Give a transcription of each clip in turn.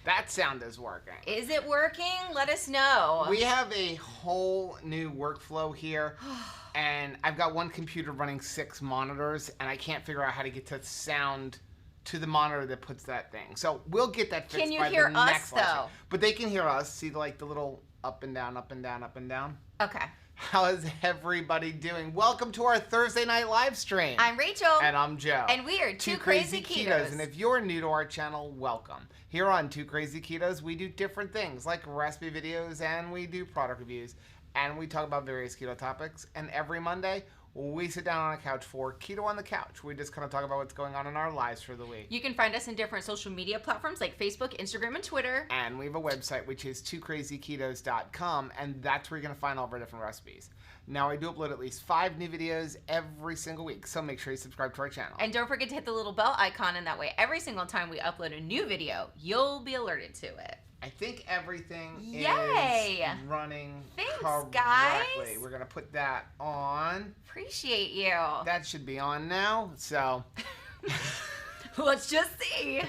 That sound is working. Is it working? Let us know. We have a whole new workflow here, and I've got one computer running 6 monitors, and I can't figure out how to get to sound to the monitor that puts that thing. So we'll get that fixed. Can you by hear the us, next live stream. though? But they can hear us. See like the little up and down, up and down, up and down? Okay. How is everybody doing? Welcome to our Thursday night live stream. I'm Rachel. And I'm Joe. And we are Two Crazy Ketos. And if you're new to our channel, welcome. Here on Two Crazy Ketos, we do different things like recipe videos and we do product reviews. And we talk about various keto topics. And every Monday, we sit down on a couch for Keto on the Couch. We just kind of talk about what's going on in our lives for the week. You can find us in different social media platforms like Facebook, Instagram, and Twitter. And we have a website, which is twocrazyketos.com, and that's where you're going to find all of our different recipes. Now, I do upload at least 5 new videos every single week, so make sure you subscribe to our channel. And don't forget to hit the little bell icon, and that way every single time we upload a new video, you'll be alerted to it. I think everything Yay! is running Thanks, correctly. guys. We're going to put that on. Appreciate you. That should be on now, so... Let's just see.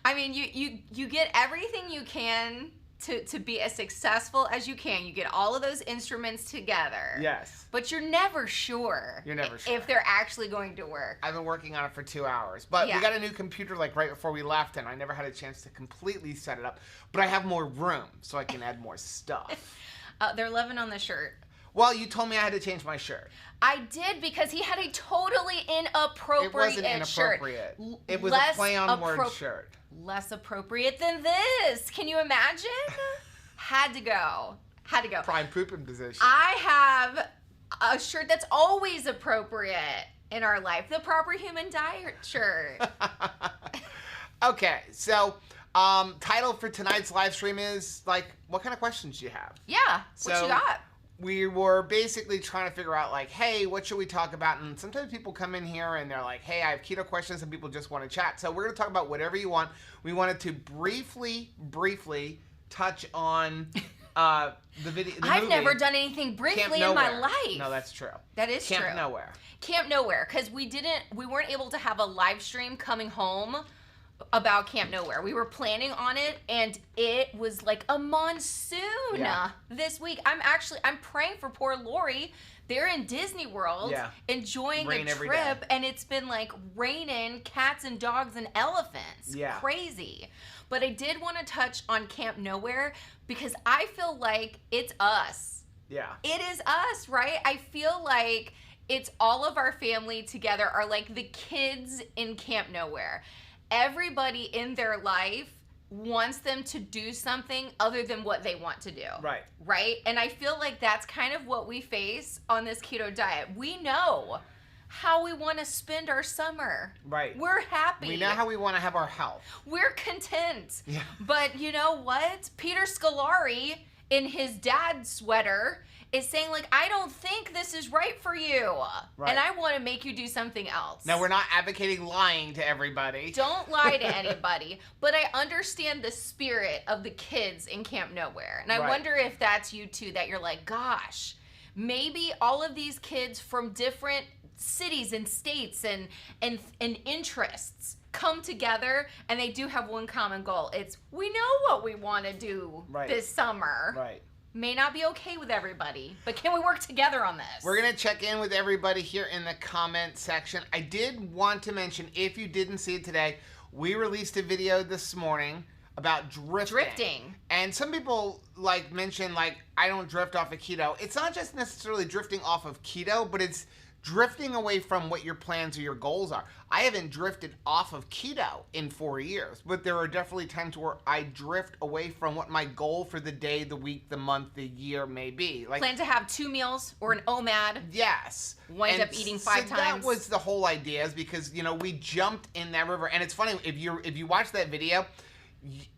I mean, you get everything you can to be as successful as you can. You get all of those instruments together. Yes. But you're never sure. You're never sure. If they're actually going to work. I've been working on it for 2 hours. But Yeah. we got a new computer like right before we left, and I never had a chance to completely set it up. But I have more room, so I can add more stuff. They're loving on the shirt. Well, you told me I had to change my shirt. I did, because he had a totally inappropriate It wasn't inappropriate. shirt. It was Less a play on word shirt. Less appropriate than this. Can you imagine? Had to go. Prime pooping position. I have a shirt that's always appropriate in our life. The proper human diet shirt. Okay, so title for tonight's live stream is like, what kind of questions do you have? Yeah. What you got? We were basically trying to figure out like, hey, what should we talk about? And sometimes people come in here and they're like, hey, I have keto questions, and people just want to chat. So we're going to talk about whatever you want. We wanted to briefly touch on the video. I've never done anything briefly in my life. No, that's true. That is true. Camp Nowhere. Camp Nowhere, because we weren't able to have a live stream coming home about Camp Nowhere. We were planning on it, and it was like a monsoon this week. I'm praying for poor Lori. They're in Disney World enjoying a trip, and it's been like raining cats and dogs and elephants. Yeah. Crazy. But I did want to touch on Camp Nowhere because I feel like it's us. Yeah. It is us, right? I feel like it's all of our family together are like the kids in Camp Nowhere. Everybody in their life wants them to do something other than what they want to do. Right. Right? And I feel like that's kind of what we face on this keto diet. We know how we want to spend our summer. Right. We're happy. We know how we want to have our health. We're content. Yeah. But you know what? Peter Scolari, in his dad's sweater, is saying, like, I don't think this is right for you. Right. And I want to make you do something else. Now, we're not advocating lying to everybody. Don't lie to anybody. But I understand the spirit of the kids in Camp Nowhere. And I wonder if that's you too, that you're like, gosh, maybe all of these kids from different cities and states and interests come together, and they do have one common goal. It's, we know what we want to do this summer. Right. May not be okay with everybody, but can we work together on this? We're going to check in with everybody here in the comment section. I did want to mention, if you didn't see it today, we released a video this morning about drifting. And some people mention I don't drift off of keto. It's not just necessarily drifting off of keto, but it's drifting away from what your plans or your goals are. I haven't drifted off of keto in 4 years, but there are definitely times where I drift away from what my goal for the day, the week, the month, the year may be. Plan to have 2 meals or an OMAD. Yes. Wind up eating 5 times. That was the whole idea, is because, we jumped in that river. And it's funny, if you watch that video,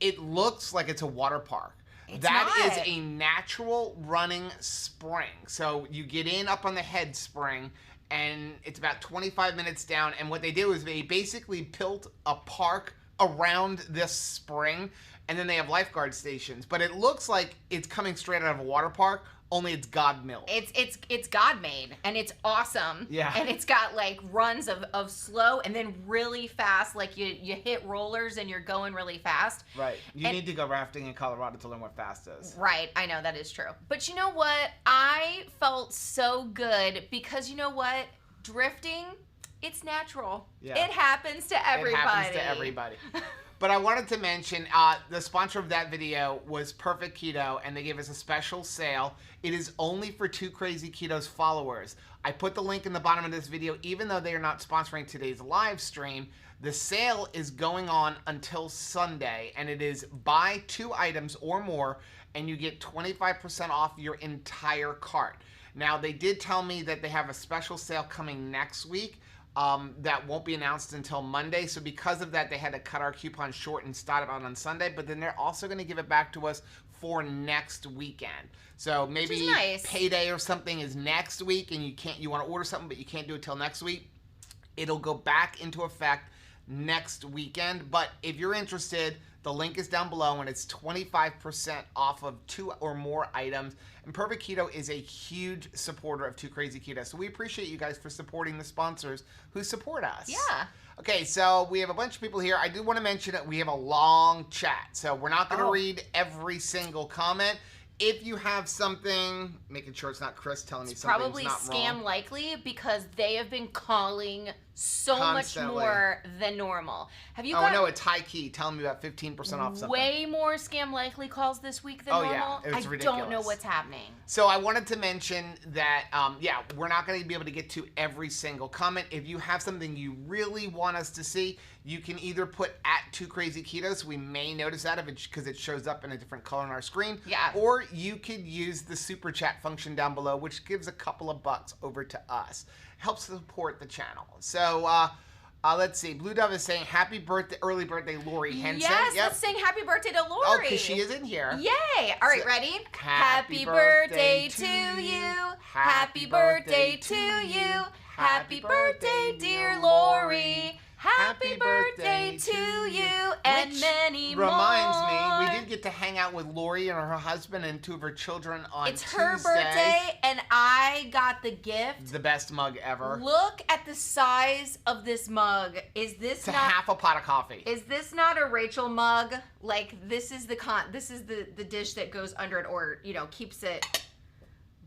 it looks like it's a water park. That is a natural running spring. So you get in up on the head spring, and it's about 25 minutes down, and what they did was they basically built a park around this spring, and then they have lifeguard stations. But it looks like it's coming straight out of a water park, only it's God milk. It's God made, and it's awesome. Yeah. And it's got like runs of slow and then really fast. Like you hit rollers and you're going really fast. Right. You need to go rafting in Colorado to learn what fast is. Right. I know that is true. But you know what? I felt so good because you know what? Drifting, it's natural. Yeah. It happens to everybody. It happens to everybody. But I wanted to mention, the sponsor of that video was Perfect Keto, and they gave us a special sale. It is only for 2 Crazy Ketos followers. I put the link in the bottom of this video, even though they are not sponsoring today's live stream. The sale is going on until Sunday, and it is buy 2 items or more, and you get 25% off your entire cart. Now, they did tell me that they have a special sale coming next week. That won't be announced until Monday. So because of that, they had to cut our coupon short and start it on Sunday. But then they're also going to give it back to us for next weekend. So maybe nice. Payday or something is next week, and you want to order something, but you can't do it till next week. It'll go back into effect next weekend. But if you're interested, the link is down below, and it's 25% off of 2 or more items. And Perfect Keto is a huge supporter of 2 Crazy Keto. So we appreciate you guys for supporting the sponsors who support us. Yeah. Okay, so we have a bunch of people here. I do want to mention that we have a long chat. So we're not going to read every single comment. If you have something, making sure it's not Chris telling me something's probably not scam wrong. Likely because they have been calling so Constantly. much more than normal. Have you? Oh no, it's high key. Telling me about 15% off something. Way more scam likely calls this week than normal. Yeah, it's ridiculous. I don't know what's happening. So I wanted to mention that, we're not going to be able to get to every single comment. If you have something you really want us to see, you can either put at 2 Crazy Ketos. We may notice that because it shows up in a different color on our screen. Yeah. Or you could use the super chat function down below, which gives a couple of bucks over to us. Helps support the channel. So let's see. Blue Dove is saying happy birthday, early birthday, Lori Henson. Yes, let's sing happy birthday to Lori. Oh, because she is in here. Yay! All right, ready? Happy birthday to you. Happy birthday to you. Happy birthday, dear Lori. Happy birthday to you and many more. Reminds me, we did get to hang out with Lori and her husband and 2 of her children on Tuesday. It's her birthday, and I got the gift. The best mug ever. Look at the size of this mug. Is this it's not half a pot of coffee? Is this not a Rachel mug? Like this is the dish that goes under it, or keeps it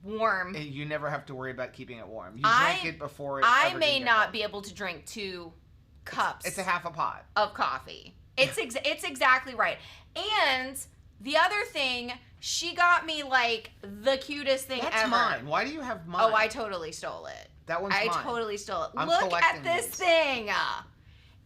warm. You never have to worry about keeping it warm. You drink it before it I may not be able to drink 2 cups. It's a half a pot of coffee. It's exactly right. And the other thing, she got me like the cutest thing ever. That's mine. Why do you have mine? Oh, I totally stole it. That one's mine. I totally stole it. I'm Look at collecting this these. thing.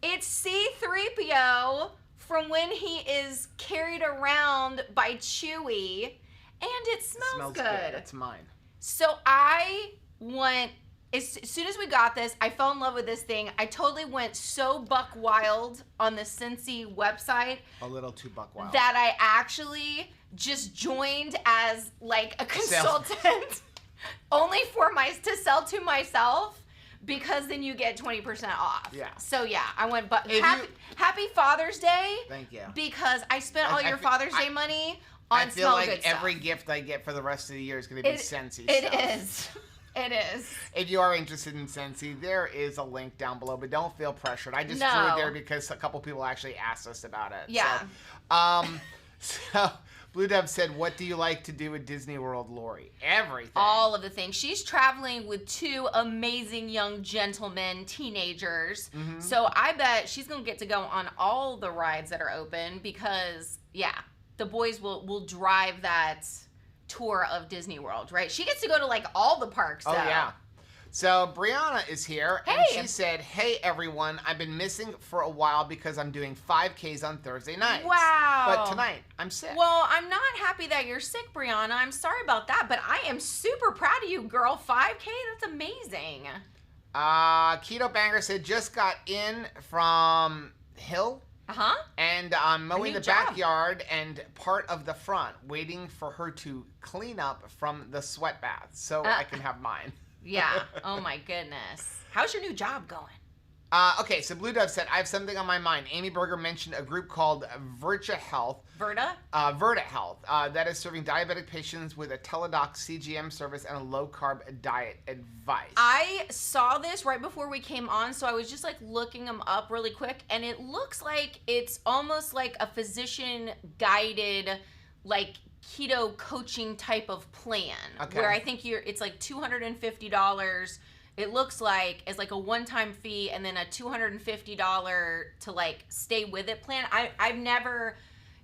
It's C-3PO from when he is carried around by Chewie, and it smells good. That's mine. So I went. As soon as we got this, I fell in love with this thing. I totally went so buck wild on the Cincy website. A little too buck wild. That I actually just joined as like a consultant, only to sell to myself, because then you get 20% off. Yeah. So yeah, I went. But happy Father's Day. Thank you. Because I spent all your Father's Day money on feel smell like good stuff. every gift I get for the rest of the year is going to be Scentsy It stuff. is. It is. If you are interested in Scentsy, there is a link down below, but don't feel pressured. I just threw it there because a couple people actually asked us about it. Yeah. So Blue Dove said, what do you like to do at Disney World, Lori? Everything. All of the things. She's traveling with 2 amazing young gentlemen, teenagers. Mm-hmm. So I bet she's going to get to go on all the rides that are open because, the boys will drive that tour of Disney World, right? She gets to go to like all the parks. Oh yeah. So Brianna is here, and she said, "Hey everyone, I've been missing for a while because I'm doing 5Ks on Thursday nights. Wow. But tonight I'm sick." Well, I'm not happy that you're sick, Brianna. I'm sorry about that, but I am super proud of you, girl. 5K, that's amazing. Keto Banger said, just got in from Hill. Uh-huh. And I'm mowing the backyard and part of the front, waiting for her to clean up from the sweat bath so I can have mine. Yeah. Oh my goodness. How's your new job going? Okay, so Blue Dove said, I have something on my mind. Amy Berger mentioned a group called Virta Health. Verta? Virta Health. That is serving diabetic patients with a teledoc CGM service and a low-carb diet advice. I saw this right before we came on, so I was just like looking them up really quick, and it looks like it's almost like a physician-guided, like, keto coaching type of plan. Okay. Where I think it's like $250. It looks like it's like a one-time fee and then a $250 to like stay with it plan. I've never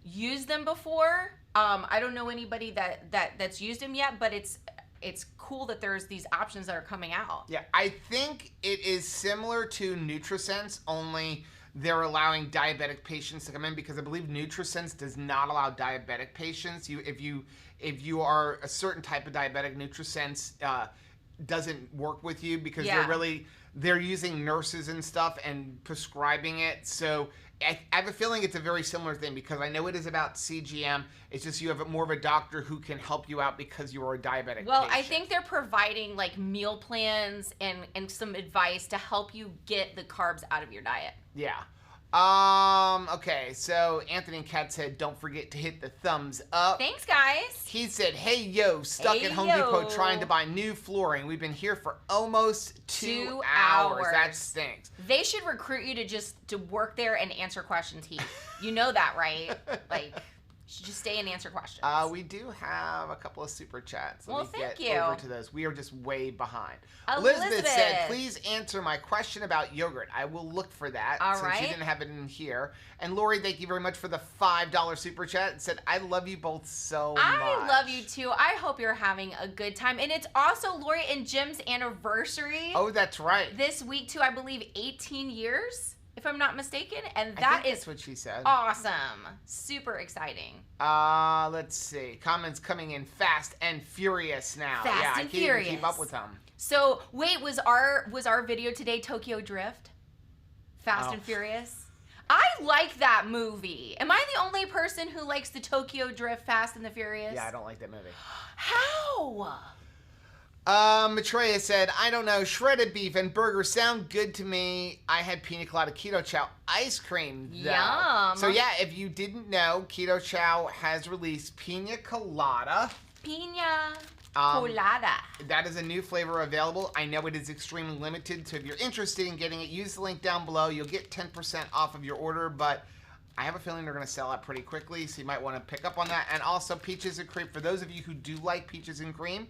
used them before. I don't know anybody that's used them yet, but it's cool that there's these options that are coming out. Yeah, I think it is similar to NutriSense, only they're allowing diabetic patients to come in, because I believe NutriSense does not allow diabetic patients. If you are a certain type of diabetic, NutriSense doesn't work with you, because they're using nurses and stuff and prescribing it. So I have a feeling it's a very similar thing, because I know it is about CGM. It's just you have more of a doctor who can help you out because you are a diabetic patient. I think they're providing like meal plans and some advice to help you get the carbs out of your diet. Yeah. Okay, so Anthony and Kat said, don't forget to hit the thumbs up. Thanks, guys. He said, hey, yo, stuck at Home Depot trying to buy new flooring. We've been here for almost 2 hours. That stinks. They should recruit you to work there and answer questions, Heath. You know that, right? Like, you should just stay and answer questions. We do have a couple of super chats. Well, thank you. Over to those. We are just way behind. Elizabeth said, please answer my question about yogurt. I will look for that since you didn't have it in here. And Lori, thank you very much for the $5 super chat. It said, I love you both so much. I love you too. I hope you're having a good time. And it's also Lori and Jim's anniversary. Oh, that's right. This week too, I believe 18 years. If I'm not mistaken, and that's what she said. Awesome. Super exciting. Let's see. Comments coming in fast and furious now. Fast and I can't furious. even keep up with them. So, wait, was our video today Tokyo Drift? Fast and Furious? I like that movie. Am I the only person who likes the Tokyo Drift Fast and the Furious? Yeah, I don't like that movie. How? Maitreya said, I don't know, shredded beef and burgers sound good to me. I had pina colada keto chow ice cream, though. Yum. So yeah, if you didn't know, Keto Chow has released pina colada. Pina colada. That is a new flavor available. I know it is extremely limited, so if you're interested in getting it, use the link down below. You'll get 10% off of your order, but I have a feeling they're going to sell out pretty quickly, so you might want to pick up on that. And also, peaches and cream. For those of you who do like peaches and cream,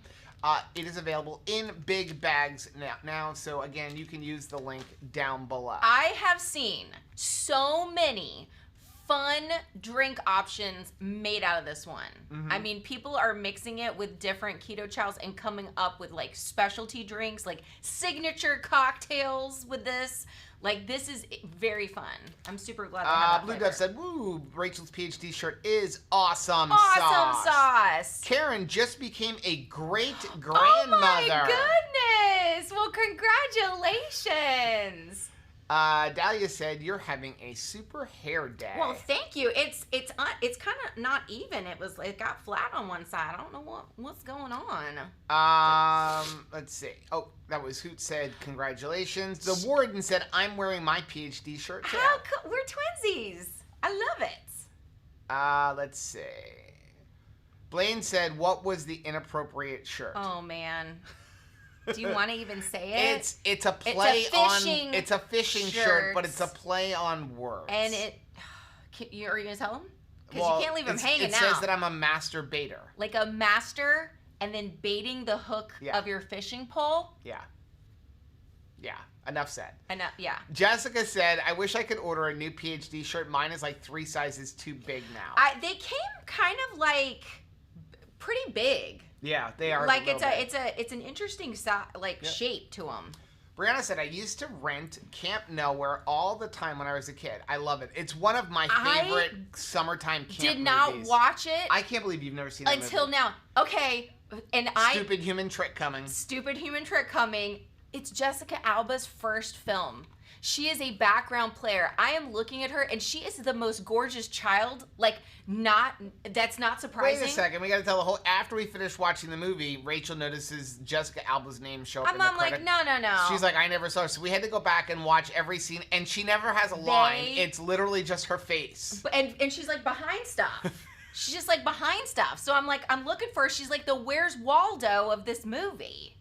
it is available in big bags now. So again, you can use the link down below. I have seen so many fun drink options made out of this one. I mean, people are mixing it with different keto chows and coming up with like specialty drinks, like signature cocktails with this. Like, this is very fun. I'm super glad they have that Blue flavor. Dove said, woo, Rachel's PhD shirt is awesome Awesome sauce. Karen just became a great grandmother. Oh my goodness. Well, congratulations. Dahlia said, you're having a super hair day. Well, thank you. It's kind of not even. It got flat on one side. I don't know what's going on. Let's see. Oh, that was Hoot said, congratulations. The Warden said, I'm wearing my PhD shirt too. How cool. We're twinsies. I love it. Let's see. Blaine said, what was the inappropriate shirt? Oh, man. Do you want to even say it? It's a play on. It's a fishing shirt, but it's a play on words. And are you gonna tell him? Because you can't leave him hanging out. It says that I'm a master baiter. Like a master, and then baiting the hook of your fishing pole. Yeah. Enough said. Yeah. Jessica said, I wish I could order a new PhD shirt. Mine is like 3 sizes too big now. They came kind of like pretty big. Yeah, they are. Like it's an interesting shape to them. Brianna said, I used to rent Camp Nowhere all the time when I was a kid. I love it. It's one of my favorite summertime camp movies. Did not watch it. I can't believe you've never seen it until now. Okay, Stupid Human Trick coming. Stupid Human Trick coming. It's Jessica Alba's first film. She is a background player. I am looking at her, and she is the most gorgeous child. Like, that's not surprising. Wait a second. We got to tell the whole... After we finish watching the movie, Rachel notices Jessica Alba's name show up in the credit. I'm like, no. She's like, I never saw her. So we had to go back and watch every scene, and she never has a line. It's literally just her face. And she's like behind stuff. She's just like behind stuff. So I'm like, I'm looking for her. She's like the Where's Waldo of this movie.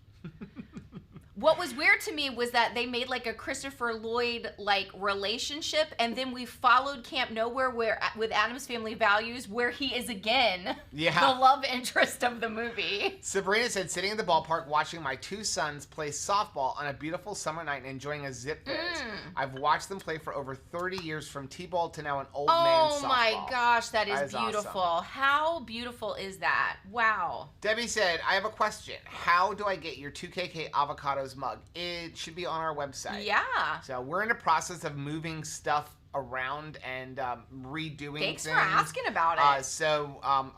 What was weird to me was that they made like a Christopher Lloyd like relationship, and then we followed Camp Nowhere with Addams Family Values, where he is again the love interest of the movie. Sabrina said, sitting in the ballpark watching my 2 sons play softball on a beautiful summer night and enjoying a zip biz. I've watched them play for over 30 years, from t-ball to now an old man softball. Oh my gosh, that is beautiful. Awesome. How beautiful is that? Wow. Debbie said, I have a question. How do I get your 2KK avocados mug? It should be on our website. Yeah. So we're in the process of moving stuff around and redoing Thanks things. for asking about it.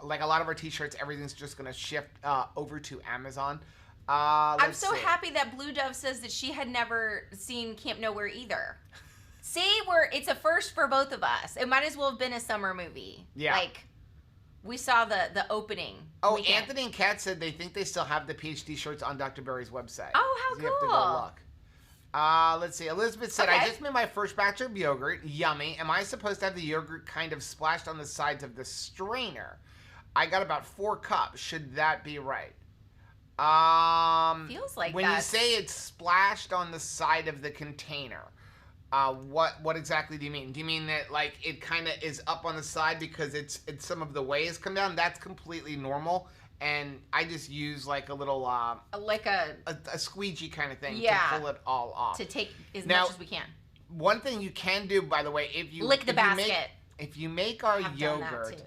Like a lot of our t-shirts, everything's just going to shift over to Amazon. I'm so happy that Blue Dove says that she had never seen Camp Nowhere either. See, it's a first for both of us. It might as well have been a summer movie. Yeah. Like, we saw the opening. Oh, weekend. Anthony and Kat said they think they still have the PhD shirts on Dr. Berry's website. Oh, how cool. You have to go look. Let's see. Elizabeth said, I just made my first batch of yogurt. Yummy. Am I supposed to have the yogurt kind of splashed on the sides of the strainer? I got about 4 cups. Should that be right? Feels like when you say it's splashed on the side of the container, what exactly do you mean? Do you mean that like it kind of is up on the side because it's some of the whey has come down? That's completely normal, and I just use like a little like a squeegee kind of thing to pull it all off. To take as much as we can. One thing you can do, by the way, if you lick the basket. If you make our yogurt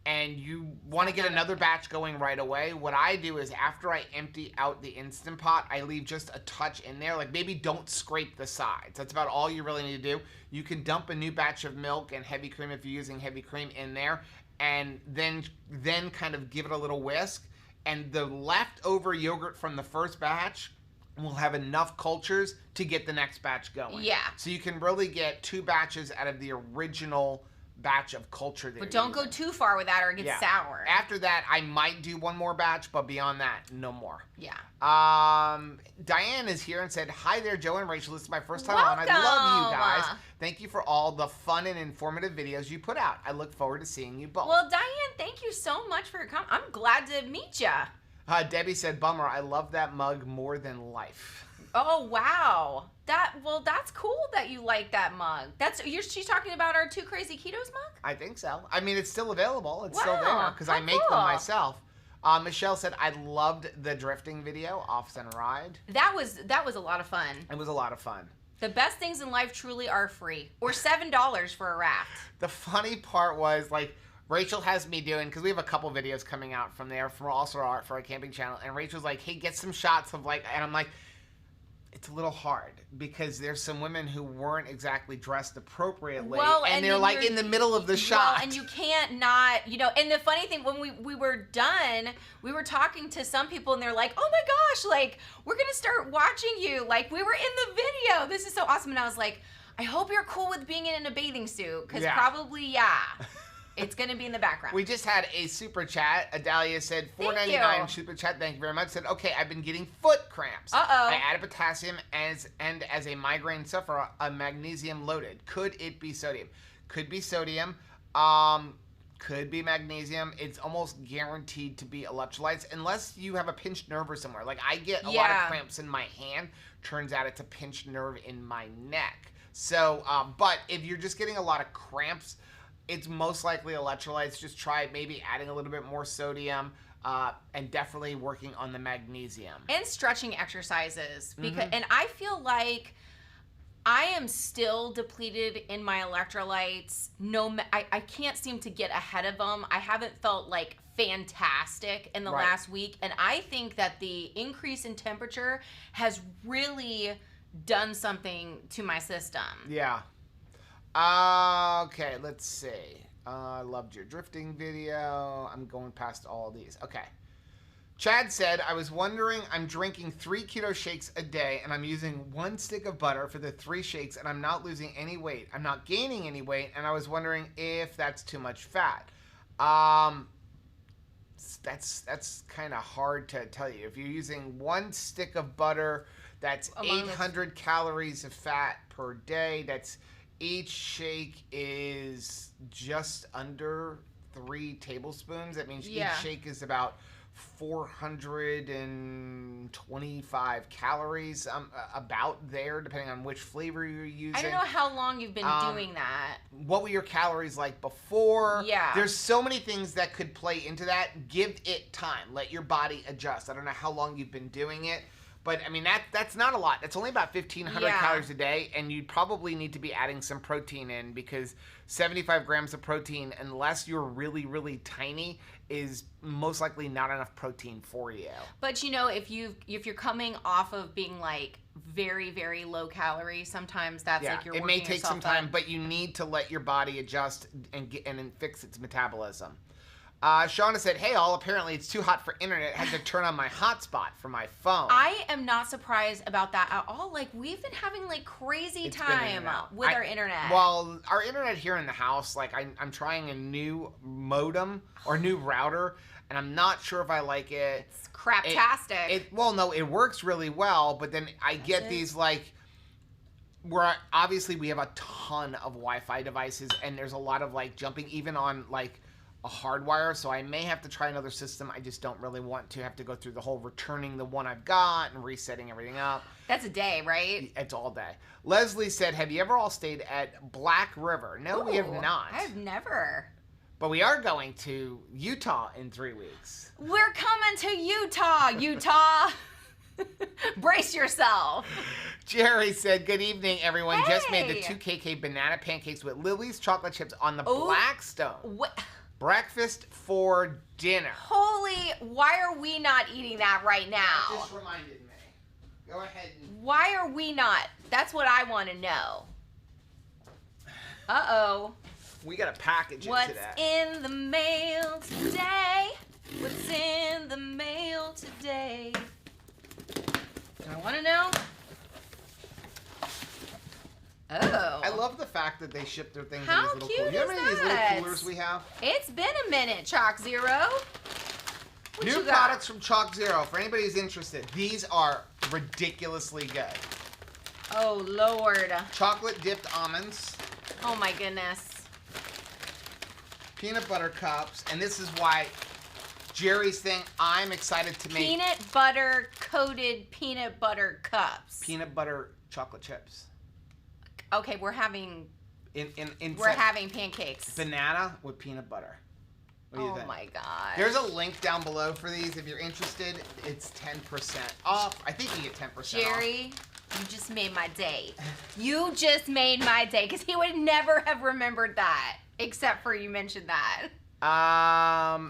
and you want to get another batch going right away, what I do is after I empty out the Instant Pot, I leave just a touch in there. Like maybe don't scrape the sides. That's about all you really need to do. You can dump a new batch of milk and heavy cream if you're using heavy cream in there, and then kind of give it a little whisk. And the leftover yogurt from the first batch will have enough cultures to get the next batch going. Yeah. So you can really get 2 batches out of the original batch of culture there. But don't go too far with that or it gets sour. After that, I might do 1 more batch, but beyond that, no more. Yeah. Diane is here and said, hi there, Joe and Rachel. This is my first time on. I love you guys. Thank you for all the fun and informative videos you put out. I look forward to seeing you both. Well, Diane, thank you so much for your comment. I'm glad to meet you. Debbie said, bummer, I love that mug more than life. Oh, wow. That's cool that you like that mug. She's talking about our 2 Crazy Ketos mug? I think so. I mean, it's still available. It's still there because I make them myself. Michelle said, I loved the drifting video, Off Center Ride. That was a lot of fun. It was a lot of fun. The best things in life truly are free. Or $7 for a raft. The funny part was, like, Rachel has me doing, because we have a couple videos coming out from there, for our camping channel, and Rachel's like, hey, get some shots of, like, and I'm like, it's a little hard because there's some women who weren't exactly dressed appropriately, and they're like in the middle of the shot. Well, and you can't not, and the funny thing, when we were done, we were talking to some people and they're like, oh my gosh, like, we're going to start watching you. Like, we were in the video. This is so awesome. And I was like, I hope you're cool with being in a bathing suit because probably, it's going to be in the background. We just had a super chat. Adalia said, $4.99 super chat. Thank you very much. Said, okay, I've been getting foot cramps. I added potassium as a migraine sufferer, a magnesium loaded. Could it be sodium? Could be sodium. Could be magnesium. It's almost guaranteed to be electrolytes unless you have a pinched nerve or somewhere. Like I get a lot of cramps in my hand. Turns out it's a pinched nerve in my neck. So, but if you're just getting a lot of cramps, it's most likely electrolytes. Just try maybe adding a little bit more sodium and definitely working on the magnesium. And stretching exercises. Because and I feel like I am still depleted in my electrolytes. I can't seem to get ahead of them. I haven't felt like fantastic in the last week. And I think that the increase in temperature has really done something to my system. Yeah. Okay, let's see. I loved your drifting video. I'm going past all these. Okay. Chad said, I was wondering, I'm drinking 3 keto shakes a day and I'm using 1 stick of butter for the 3 shakes and I'm not losing any weight. I'm not gaining any weight and I was wondering if that's too much fat. That's kind of hard to tell you. If you're using 1 stick of butter, that's 800 calories of fat per day. That's each shake is just under 3 tablespoons. That means each shake is about 425 calories, about there, depending on which flavor you're using. I don't know how long you've been doing that. What were your calories like before? Yeah. There's so many things that could play into that. Give it time. Let your body adjust. I don't know how long you've been doing it, but I mean, that's not a lot. That's only about 1,500 calories a day, and you'd probably need to be adding some protein in, because 75 grams of protein, unless you're really, really tiny, is most likely not enough protein for you. But you know, if you're coming off of being like very, very low calorie, sometimes that's like you're working yourself up. It may take some time, but you need to let your body adjust and fix its metabolism. Shauna said, hey all, apparently it's too hot for internet. I had to turn on my hotspot for my phone. I am not surprised about that at all. Like, we've been having like crazy time with our internet. Well, our internet here in the house, like I'm trying a new modem or new router, and I'm not sure if I like it. It's craptastic. Well, no, it works really well, but then I get these like, where obviously we have a ton of Wi-Fi devices, and there's a lot of like jumping even on like a hardwire, so I may have to try another system. I just don't really want to have to go through the whole returning the one I've got and resetting everything up. That's a day, right? It's all day. Leslie said, have you ever all stayed at Black River? No, we have not. I've never. But we are going to Utah in 3 weeks. We're coming to Utah, Utah. Brace yourself. Jerry said, good evening, everyone. Hey. Just made the 2KK banana pancakes with Lily's chocolate chips on the Blackstone. What? Breakfast for dinner. Holy, why are we not eating that right now? That just reminded me. Go ahead. Why are we not? That's what I want to know. Uh-oh. We got to package it today. What's in the mail today? What's in the mail today? Do I want to know? Oh. I love the fact that they ship their things How in these little cute coolers. You know how many of these little coolers we have? It's been a minute, Chalk Zero. New products from Chalk Zero. For anybody who's interested, these are ridiculously good. Oh, Lord. Chocolate dipped almonds. Oh, my goodness. Peanut butter cups. And this is why Jerry's thing, I'm excited to make. Peanut butter coated peanut butter cups. Peanut butter chocolate chips. Okay, we're having having pancakes. Banana with peanut butter. What do you think? Oh my god. There's a link down below for these if you're interested. It's 10% off. I think you get 10% off. Jerry, you just made my day. You just made my day, because he would never have remembered that, except for you mentioned that.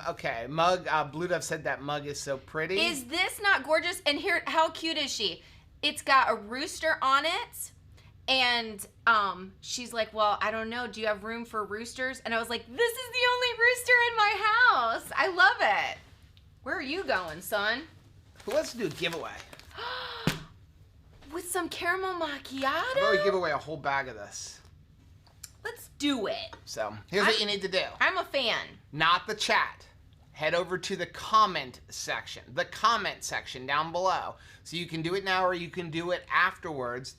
Okay. Mug, Blue Dove said that mug is so pretty. Is this not gorgeous? And here, how cute is she? It's got a rooster on it. And she's like, well, I don't know. Do you have room for roosters? And I was like, this is the only rooster in my house. I love it. Where are you going, son? Who wants to do a giveaway? With some caramel macchiato? How about we give away a whole bag of this? Let's do it. So here's what you need to do. I'm a fan. Not the chat. Head over to the comment section. The comment section down below. So you can do it now or you can do it afterwards.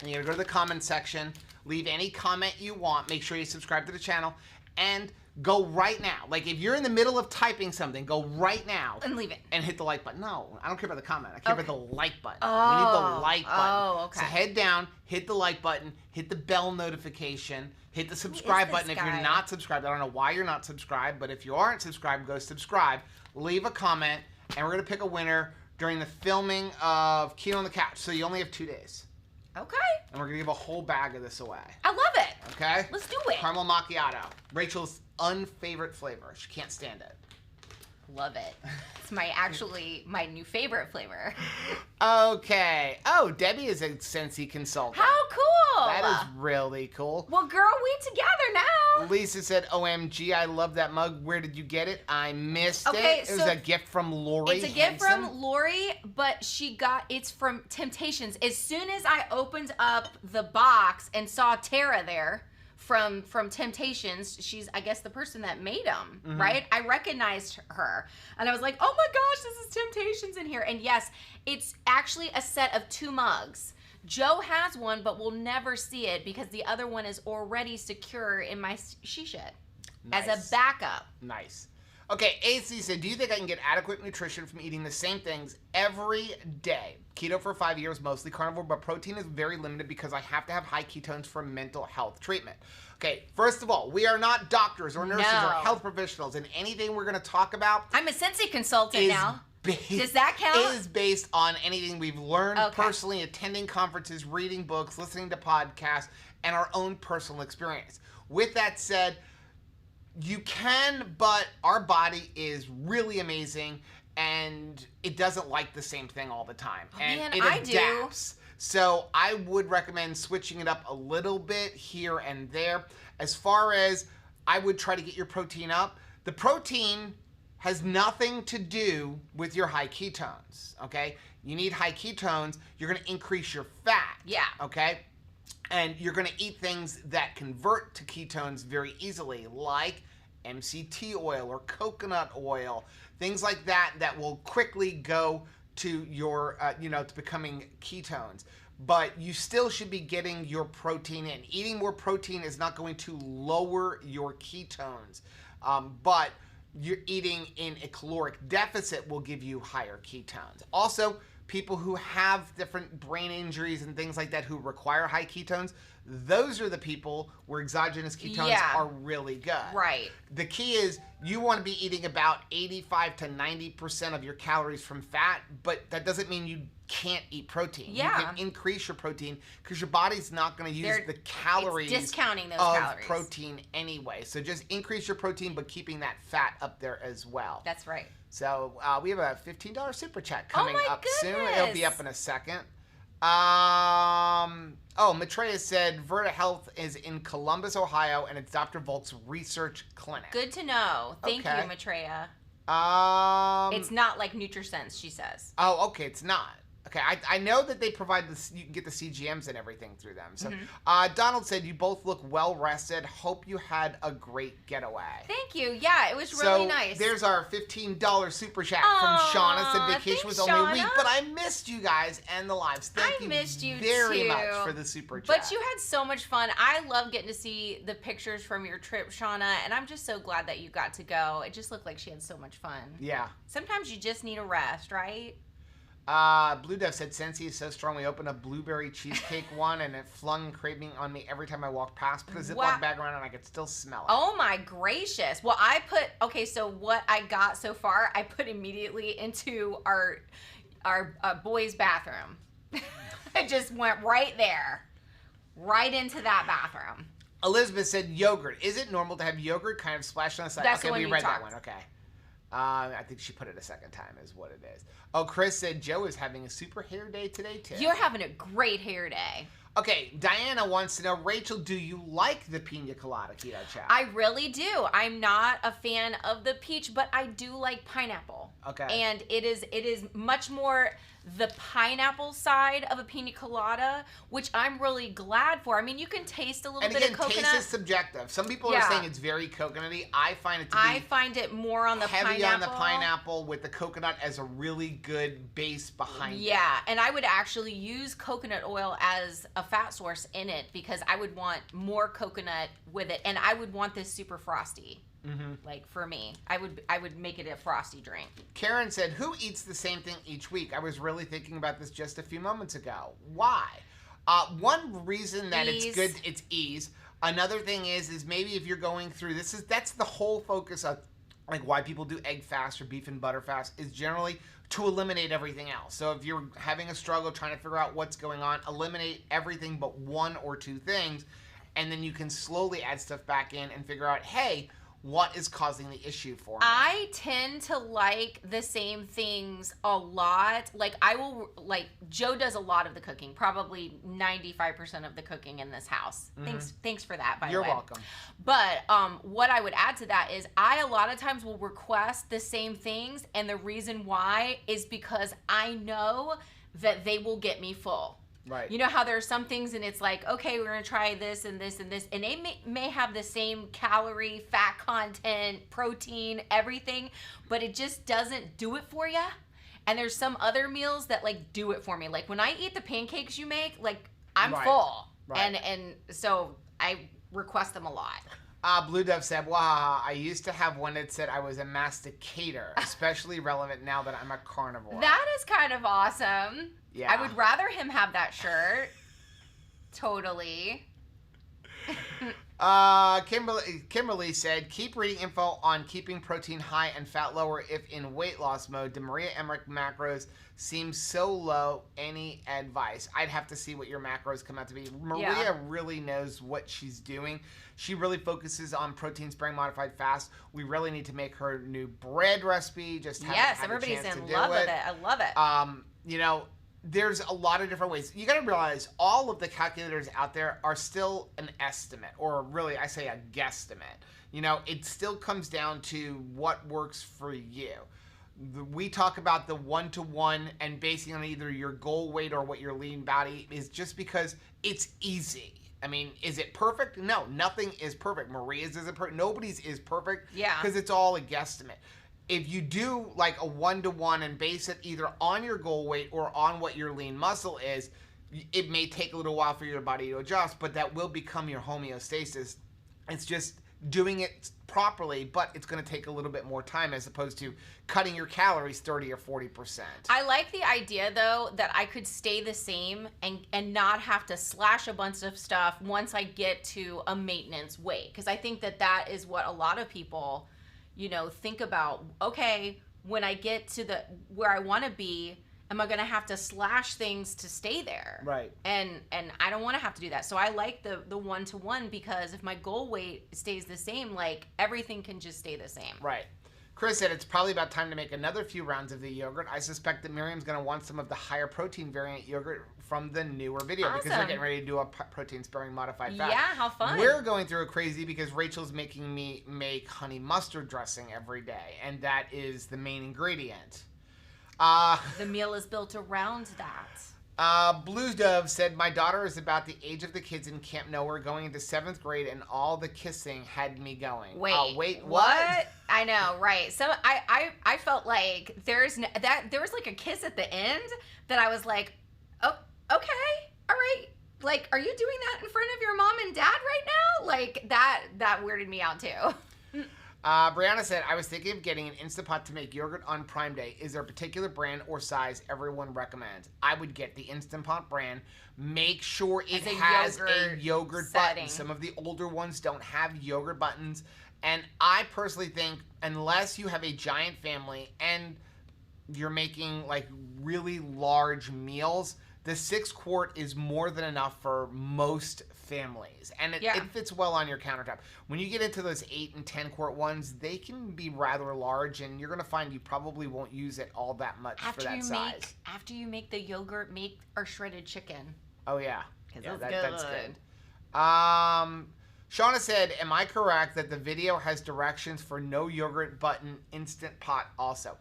And you're going to go to the comment section, leave any comment you want, make sure you subscribe to the channel, and go right now. Like, if you're in the middle of typing something, go right now. And leave it. And hit the like button. No, I don't care about the comment. I care about the like button. Oh. We need the like button. Oh, okay. So head down, hit the like button, hit the bell notification, hit the subscribe button if you're not subscribed. I don't know why you're not subscribed, but if you aren't subscribed, go subscribe. Leave a comment, and we're going to pick a winner during the filming of Keto on the Couch. So you only have 2 days. Okay. And we're going to give a whole bag of this away. I love it. Okay? Let's do it. Caramel macchiato. Rachel's unfavorite flavor. She can't stand it. Love it. It's my new favorite flavor. Okay. Oh, Debbie is a Scentsy consultant. How cool. That is really cool. Well, girl, we together now. Lisa said, OMG, I love that mug. Where did you get it? I missed it. It was a gift from Lori. It's a gift from Lori, but it's from Temptations. As soon as I opened up the box and saw Tara there from Temptations, she's, I guess, the person that made them, right? I recognized her. And I was like, oh my gosh, this is Temptations in here. And yes, it's actually a set of 2 mugs. Joe has one, but we'll never see it because the other one is already secure in my she shed as a backup. Nice. Okay, AC said, do you think I can get adequate nutrition from eating the same things every day? Keto for 5 years, mostly carnivore, but protein is very limited because I have to have high ketones for mental health treatment. Okay, first of all, we are not doctors or nurses or health professionals, and anything we're going to talk about... I'm a Scentsy consultant now. Does that count? It is based on anything we've learned personally, attending conferences, reading books, listening to podcasts, and our own personal experience. With that said, you can, but our body is really amazing, and it doesn't like the same thing all the time. And it adapts. So I would recommend switching it up a little bit here and there. As far as I would try to get your protein up, the protein has nothing to do with your high ketones, okay? You need high ketones, you're gonna increase your fat, okay? And you're gonna eat things that convert to ketones very easily, like MCT oil or coconut oil, things like that that will quickly go to your, to becoming ketones. But you still should be getting your protein in. Eating more protein is not going to lower your ketones, but you're eating in a caloric deficit will give you higher ketones. Also, people who have different brain injuries and things like that who require high ketones, those are the people where exogenous ketones are really good. Right. The key is you want to be eating about 85 to 90% of your calories from fat, but that doesn't mean you can't eat protein. You can increase your protein because your body's not going to use the calories discounting those of calories. Protein anyway. So just increase your protein, but keeping that fat up there as well. That's right. So we have a $15 super chat coming up soon. It'll be up in a second. Maitreya said Verta Health is in Columbus, Ohio, and it's Dr. Volk's research clinic. Good to know. Thank you, Maitreya. It's not like NutriSense, she says. Oh, okay, it's not. Okay, I know that they provide this. You can get the CGMs and everything through them. So, Donald said you both look well rested. Hope you had a great getaway. Thank you. Yeah, it was really nice. There's our $15 super chat from Shauna. Said vacation was only a week, but I missed you guys and the lives. Thank you very much for the super chat. But you had so much fun. I love getting to see the pictures from your trip, Shauna, and I'm just so glad that you got to go. It just looked like she had so much fun. Yeah. Sometimes you just need a rest, right? Blue Dev said Scentsy is so strong. We opened a blueberry cheesecake one and it flung craving on me every time I walked past. Put a Ziploc bag around and I could still smell it. Oh my gracious. Well, so what I got so far, I put immediately into our boys' bathroom. I just went right there. Right into that bathroom. Elizabeth said yogurt. Is it normal to have yogurt kind of splashed on the side? That's okay, we read that one. Okay. I think she put it a second time is what it is. Oh, Chris said Joe is having a super hair day today, too. You're having a great hair day. Okay, Diana wants to know, Rachel, do you like the pina colada keto chat? I really do. I'm not a fan of the peach, but I do like pineapple. Okay. And it is much more the pineapple side of a pina colada, which I'm really glad for. I mean, you can taste a little bit of coconut. Taste is subjective. Some people are saying it's very coconutty. I find it to be I find it more on the heavy on the pineapple with the coconut as a really good base behind it. Yeah, and I would actually use coconut oil as a fat source in it because I would want more coconut with it, and I would want this super frosty. Like for me, I would make it a frosty drink. Karen said, who eats the same thing each week? I was really thinking about this just a few moments ago. Why? One reason that it's good, it's ease. Another thing is maybe if you're going through, that's the whole focus of like why people do egg fast or beef and butter fast is generally to eliminate everything else. So if you're having a struggle trying to figure out what's going on, eliminate everything but one or two things, and then you can slowly add stuff back in and figure out, hey, what is causing the issue for me. I tend to like the same things a lot. Like Joe does a lot of the cooking, probably 95% of the cooking in this house. Thanks for that, by the way. You're welcome. But what I would add to that is I a lot of times will request the same things, and the reason why is because I know that they will get me full. Right. You know how there are some things and it's like, okay, we're going to try this and this and this. And they may have the same calorie, fat content, protein, everything, but it just doesn't do it for you. And there's some other meals that like do it for me. Like when I eat the pancakes you make, like I'm full. Right. And so I request them a lot. Blue Dove said, wow, I used to have one that said I was a masticator, especially relevant now that I'm a carnivore. That is kind of awesome. Yeah. I would rather him have that shirt. Totally. Kimberly said, keep reading info on keeping protein high and fat lower if in weight loss mode. The Maria Emmerich macros seem so low. Any advice? I'd have to see what your macros come out to be. Maria really knows what she's doing. She really focuses on protein sparing modified fast. We really need to make her new bread recipe. Just haven't everybody's had a chance in to love do with it. I love it. You know, there's a lot of different ways. You got to realize all of the calculators out there are still an estimate, or really, I say a guesstimate. You know, it still comes down to what works for you. We talk about the 1-to-1 and basing on either your goal weight or what your lean body is just because it's easy. I mean, is it perfect? No, nothing is perfect. Maria's isn't perfect. Nobody's is perfect. Yeah. Because it's all a guesstimate. If you do like a 1-to-1 and base it either on your goal weight or on what your lean muscle is, it may take a little while for your body to adjust, but that will become your homeostasis. It's just doing it properly, but it's going to take a little bit more time as opposed to cutting your calories 30 or 40%. I like the idea, though, that I could stay the same and not have to slash a bunch of stuff once I get to a maintenance weight. Because I think that is what a lot of people, you know, think about. Okay, when I get to where I want to be, am I going to have to slash things to stay there? Right. And I don't want to have to do that. So I like the 1-to-1 because if my goal weight stays the same, like everything can just stay the same. Right. Chris said it's probably about time to make another few rounds of the yogurt. I suspect that Miriam's going to want some of the higher protein variant yogurt from the newer video because they're getting ready to do a protein sparing modified fat. Yeah, how fun. We're going through a crazy because Rachel's making me make honey mustard dressing every day, and that is the main ingredient. The meal is built around that. Blue Dove said, my daughter is about the age of the kids in Camp Nowhere going into 7th grade and all the kissing had me going. Wait, what? I know, right. So I felt like there was like a kiss at the end that I was like, oh, okay, all right. Like, are you doing that in front of your mom and dad right now? Like, that weirded me out too. Brianna said, I was thinking of getting an Instant Pot to make yogurt on Prime Day. Is there a particular brand or size everyone recommends? I would get the Instant Pot brand. Make sure it has a yogurt button. Some of the older ones don't have yogurt buttons. And I personally think, unless you have a giant family and you're making like really large meals, the 6-quart is more than enough for most families, and it fits well on your countertop. When you get into those 8 and 10-quart ones, they can be rather large, and you're going to find you probably won't use it all that much for that size. After you make the yogurt, make our shredded chicken. Oh yeah, that's good. Shauna said, am I correct that the video has directions for no yogurt button Instant Pot also?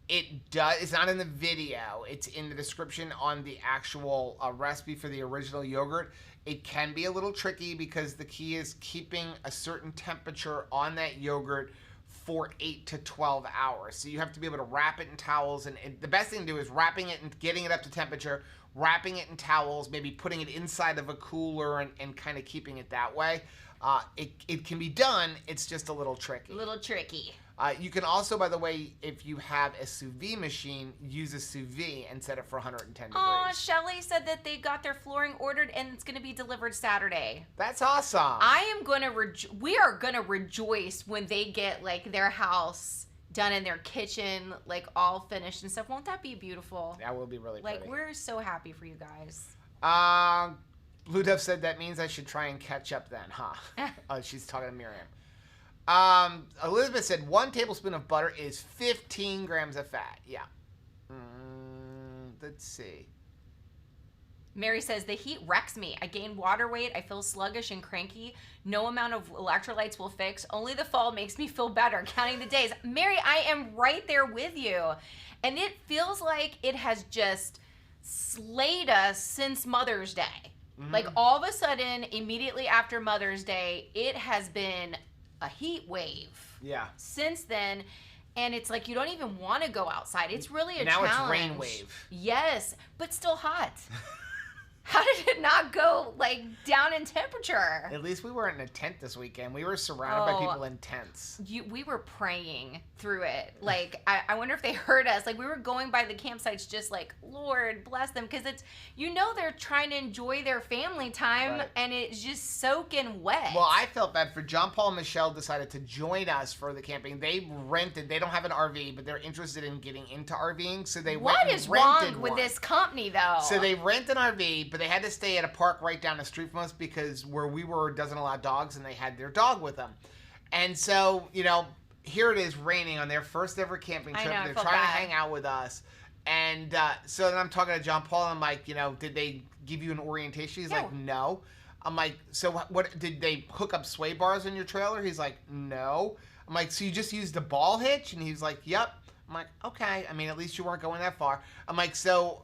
It does. It's not in the video. It's in the description on the actual recipe for the original yogurt. It can be a little tricky because the key is keeping a certain temperature on that yogurt for 8 to 12 hours. So you have to be able to wrap it in towels. And the best thing to do is wrapping it and getting it up to temperature, wrapping it in towels, maybe putting it inside of a cooler and kind of keeping it that way. It can be done. It's just a little tricky. You can also, by the way, if you have a sous vide machine, use a sous vide and set it for 110 degrees. Oh, Shelly said that they got their flooring ordered and it's going to be delivered Saturday. That's awesome. We are going to rejoice when they get like their house done in their kitchen, like all finished and stuff. Won't that be beautiful? That will be really pretty. Like, we're so happy for you guys. Blue Dove said that means I should try and catch up then, huh? She's talking to Miriam. Elizabeth said 1 tablespoon of butter is 15 grams of fat. Yeah. Let's see. Mary says, the heat wrecks me. I gain water weight. I feel sluggish and cranky. No amount of electrolytes will fix. Only the fall makes me feel better. Counting the days. Mary, I am right there with you. And it feels like it has just slayed us since Mother's Day. Mm-hmm. Like all of a sudden, immediately after Mother's Day, it has been a heat wave. Yeah. Since then. And it's like you don't even want to go outside. It's really a now challenge. Now it's rain wave. Yes, but still hot. How did it not go like down in temperature? At least we weren't in a tent this weekend. We were surrounded by people in tents. We were praying through it. Like, I wonder if they heard us. Like, we were going by the campsites just like, Lord, bless them. Because it's, they're trying to enjoy their family time, right. And it's just soaking wet. Well, I felt bad for John Paul and Michelle decided to join us for the camping. They don't have an RV, but they're interested in getting into RVing. So they went and rented one. What is wrong with this company, though? So they rent an RV, but they had to stay at a park right down the street from us because where we were doesn't allow dogs, and they had their dog with them. And so, here it is raining on their first ever camping trip. They're trying to hang out with us. And so then I'm talking to John Paul, and I'm like, did they give you an orientation? He's like, no. I'm like, so what, did they hook up sway bars in your trailer? He's like, no. I'm like, so you just used the ball hitch? And he's like, yep. I'm like, okay. I mean, at least you weren't going that far. I'm like, so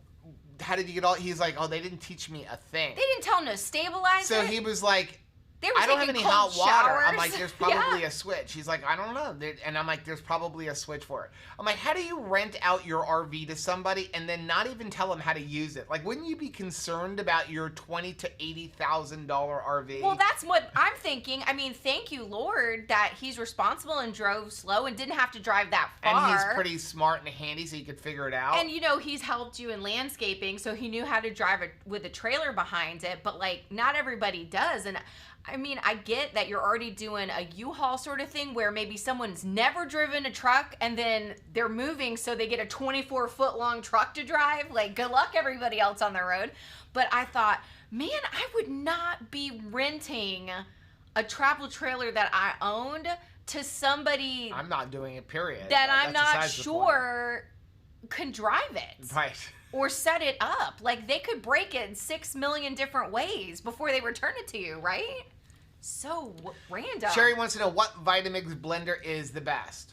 how did you get all? He's like, oh, they didn't teach me a thing. They didn't tell him to stabilize it? So he was like, I don't have any hot water. I'm like, there's probably a switch. He's like, I don't know. And I'm like, there's probably a switch for it. I'm like, how do you rent out your RV to somebody and then not even tell them how to use it? Like, wouldn't you be concerned about your $20,000 to $80,000 RV? Well, that's what I'm thinking. I mean, thank you, Lord, that he's responsible and drove slow and didn't have to drive that far. And he's pretty smart and handy, so he could figure it out. And, he's helped you in landscaping, so he knew how to drive it with a trailer behind it. But, like, not everybody does. And I mean, I get that you're already doing a U-Haul sort of thing where maybe someone's never driven a truck and then they're moving so they get a 24-foot-long truck to drive. Like, good luck, everybody else on the road. But I thought, man, I would not be renting a travel trailer that I owned to somebody. I'm not doing it, period. That I'm not sure can drive it. Right. Or set it up. Like, they could break it in 6 million different ways before they return it to you, right? So random. Sherry wants to know what Vitamix blender is the best.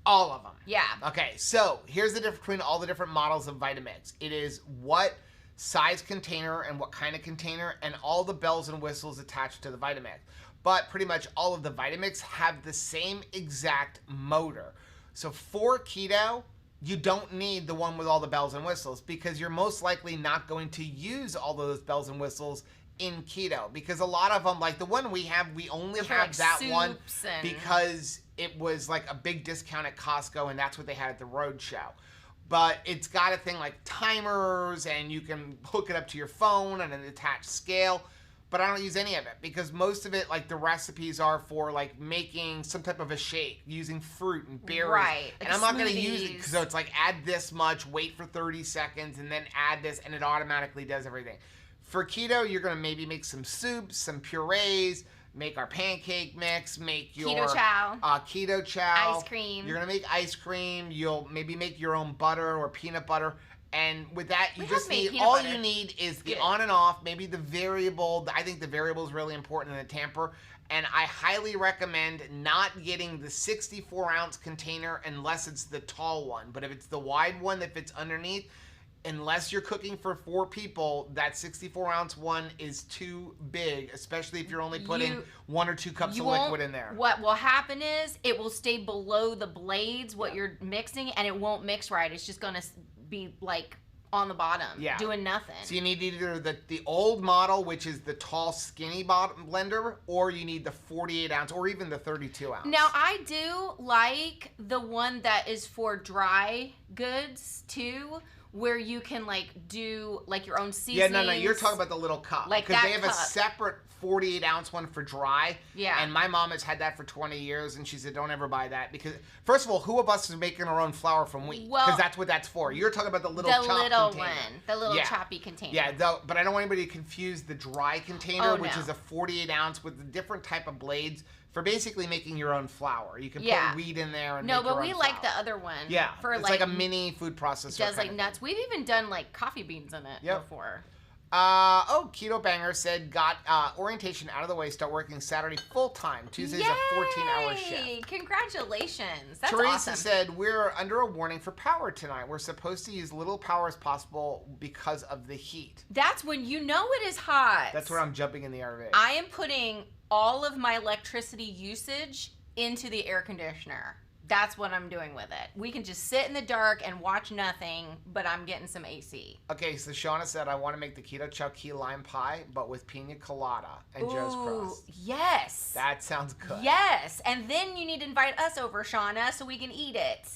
All of them. Yeah. Okay, so here's the difference between all the different models of Vitamix. It is what size container and what kind of container and all the bells and whistles attached to the Vitamix. But pretty much all of the Vitamix have the same exact motor. So for keto, you don't need the one with all the bells and whistles because you're most likely not going to use all those bells and whistles in keto because a lot of them, like the one we have, we only have that one because it was like a big discount at Costco and that's what they had at the road show. But it's got a thing like timers and you can hook it up to your phone and an attached scale. But I don't use any of it because most of it, like the recipes are for like making some type of a shake using fruit and berries. Right. And I'm not going to use it. So it's like add this much, wait for 30 seconds, and then add this, and it automatically does everything. For keto, you're going to maybe make some soups, some purees, make our pancake mix, make your keto chow. Keto chow. Ice cream. You're going to make ice cream. You'll maybe make your own butter or peanut butter. And with that, you just need, all you need is the on and off, maybe the variable. I think the variable is really important in the tamper. And I highly recommend not getting the 64-ounce container unless it's the tall one. But if it's the wide one that fits underneath, unless you're cooking for 4 people, that 64-ounce one is too big, especially if you're only putting 1 or 2 cups of liquid in there. What will happen is it will stay below the blades, what you're mixing, and it won't mix right. It's just going to be like on the bottom, doing nothing. So you need either the old model, which is the tall, skinny blender, or you need the 48-ounce or even the 32-ounce. Now, I do like the one that is for dry goods, too, where you can, like, do, like, your own seasonings. Yeah, no, you're talking about the little cup. Like because that they have cup. a separate 48-ounce one for dry. Yeah. And my mom has had that for 20 years, and she said, don't ever buy that. Because, first of all, who of us is making our own flour from wheat? Because that's what that's for. You're talking about the little chopped container. The little choppy container. Yeah, but I don't want anybody to confuse the dry container, which is a 48-ounce with a different type of blades for basically making your own flour. You can put wheat in there and make your own we flour. like the other one. Yeah, for it's like a mini food processor. Does like nuts. We've even done like coffee beans in it before. Keto Banger said, got orientation out of the way, start working Saturday full time. Tuesday's a 14-hour shift. Congratulations. That's Teresa awesome. said, we're under a warning for power tonight. We're supposed to use little power as possible because of the heat. That's when you know it is hot. That's where I'm jumping in the RV. I am putting all of my electricity usage into the air conditioner. That's what I'm doing with it. We can just sit in the dark and watch nothing, but I'm getting some AC. Okay, so Shauna said, I want to make the keto chow key lime pie, but with pina colada and Joe's Crust. Yes. That sounds good. Yes. And then you need to invite us over, Shauna, so we can eat it.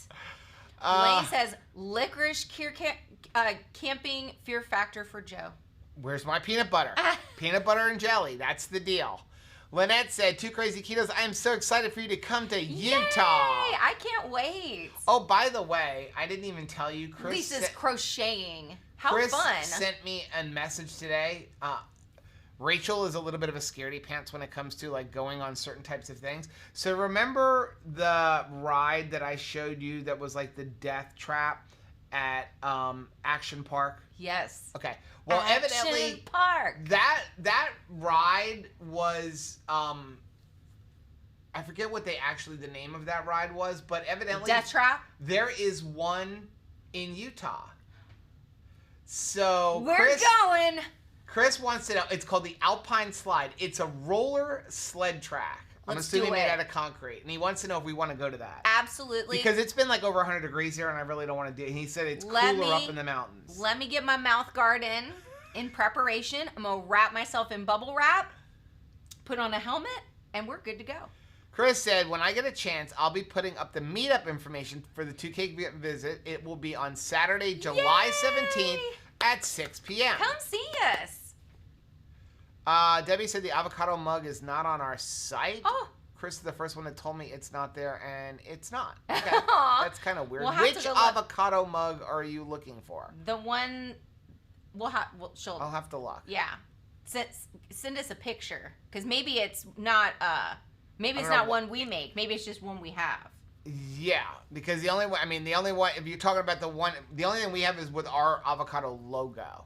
Lane says, licorice camping fear factor for Joe. Where's my peanut butter? Peanut butter and jelly. That's the deal. Lynette said, 2 Crazy Ketos, I am so excited for you to come to Utah. Yay! I can't wait. Oh, by the way, I didn't even tell you. Lisa's crocheting. How Chris fun. Sent me a message today. Rachel is a little bit of a scaredy pants when it comes to like going on certain types of things. So remember the ride that I showed you that was like the death trap at Action Park? Yes. Okay. Well, evidently Park. That ride was I forget what the name of that ride was, but evidently Death Trap. There is one in Utah. So we're going. Chris wants to know. It's called the Alpine Slide. It's a roller sled track. I'm assuming made out of concrete, and he wants to know if we want to go to that. Absolutely. Because it's been like over 100 degrees here, and I really don't want to do it. He said it's cooler up in the mountains. Let me get my mouth guard in preparation. I'm going to wrap myself in bubble wrap, put on a helmet, and we're good to go. Chris said, when I get a chance, I'll be putting up the meetup information for the 2K visit. It will be on Saturday, July 17th at 6 p.m. Come see us. Debbie said the avocado mug is not on our site. Oh. Chris is the first one that told me it's not there, and it's not. Okay. That's kind of weird. Which avocado mug are you looking for? The one I'll have to look. Yeah. Send us a picture, because maybe it's not one we make. Maybe it's just one we have. Yeah, because the only one, if you're talking about the only thing we have is with our avocado logo.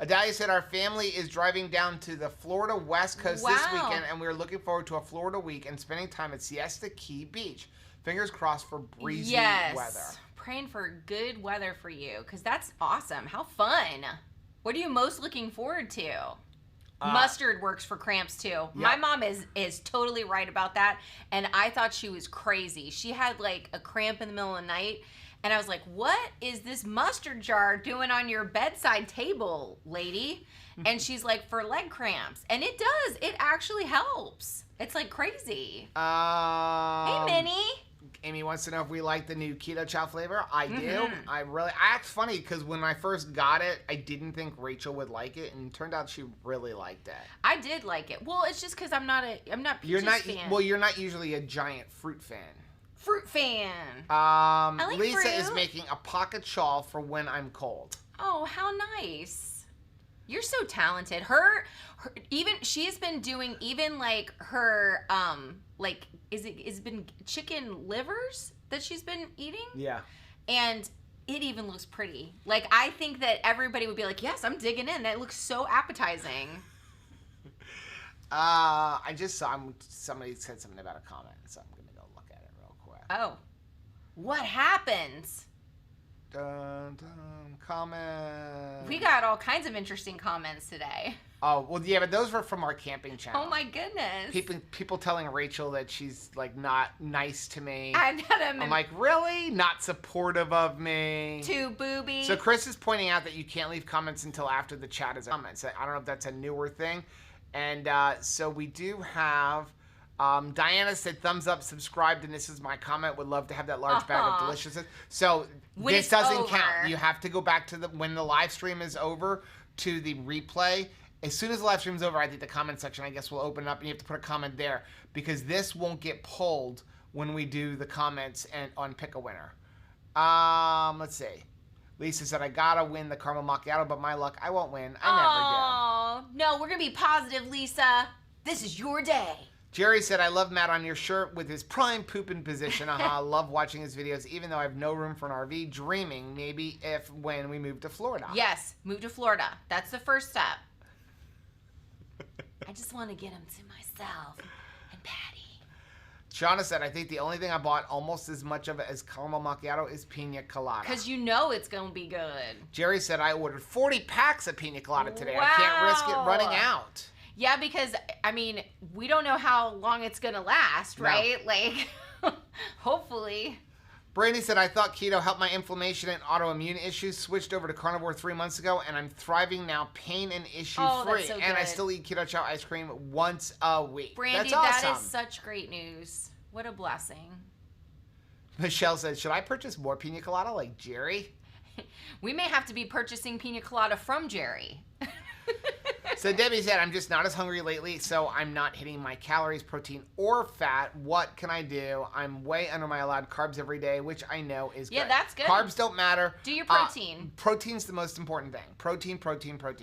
Adalia said, our family is driving down to the Florida West Coast this weekend, and we're looking forward to a Florida week and spending time at Siesta Key Beach. Fingers crossed for breezy weather. Praying for good weather for you, because that's awesome. How fun. What are you most looking forward to? Mustard works for cramps too. Yep. My mom is totally right about that, and I thought she was crazy. She had like a cramp in the middle of the night, and I was like, what is this mustard jar doing on your bedside table, lady? And she's like, for leg cramps. And it does. It actually helps. It's like crazy. Hey, Minnie. Amy wants to know if we like the new keto chow flavor. I do. It's funny because when I first got it, I didn't think Rachel would like it, and it turned out she really liked it. I did like it. Well, it's just because I'm not Peaches fan. Well, you're not usually a giant fruit fan. Fruit fan. I like Lisa fruit. Is making a pocket shawl for when I'm cold. Oh, how nice. You're so talented. She's been doing like her is it been chicken livers that she's been eating? Yeah. And it even looks pretty. Like, I think that everybody would be like, yes, I'm digging in. That looks so appetizing. I just saw somebody said something about a comment, so I'm going to go look at it real quick. Oh. What happens? Dun, dun, comment. We got all kinds of interesting comments today. Oh, well, yeah, but those were from our camping channel. Oh, my goodness. People telling Rachel that she's, like, not nice to me. I'm like, really? Not supportive of me. Too booby. So Chris is pointing out that you can't leave comments until after the chat is comments. I don't know if that's a newer thing. And so we do have... Diana said, thumbs up, subscribed, and this is my comment. Would love to have that large bag of deliciousness. So when this doesn't count. You have to go back to when the live stream is over to the replay. As soon as the live stream is over, I think the comment section, I guess, will open up, and you have to put a comment there because this won't get pulled when we do the comments on Pick a Winner. Let's see. Lisa said, I gotta win the caramel macchiato, but my luck, I won't win. I never do. Oh, no, we're gonna be positive, Lisa. This is your day. Jerry said, I love Matt on your shirt with his prime pooping position. I love watching his videos, even though I have no room for an RV. Dreaming maybe when we move to Florida. Yes, move to Florida. That's the first step. I just want to get him to myself and Patty. Shauna said, I think the only thing I bought almost as much of it as caramel macchiato is pina colada. Because you know it's going to be good. Jerry said, I ordered 40 packs of pina colada today. Wow. I can't risk it running out. Yeah, because, I mean, we don't know how long it's going to last, right? No. Like, hopefully. Brandy said, I thought keto helped my inflammation and autoimmune issues. Switched over to carnivore 3 months ago, and I'm thriving now, pain and issue free. That's so good. And I still eat keto chow ice cream once a week. Brandy, that's awesome. That is such great news. What a blessing. Michelle said, should I purchase more pina colada like Jerry? We may have to be purchasing pina colada from Jerry. So Debbie said, I'm just not as hungry lately, so I'm not hitting my calories, protein, or fat. What can I do? I'm way under my allowed carbs every day, which I know is good. Yeah, that's good. Carbs don't matter. Do your protein. Protein's the most important thing. Protein.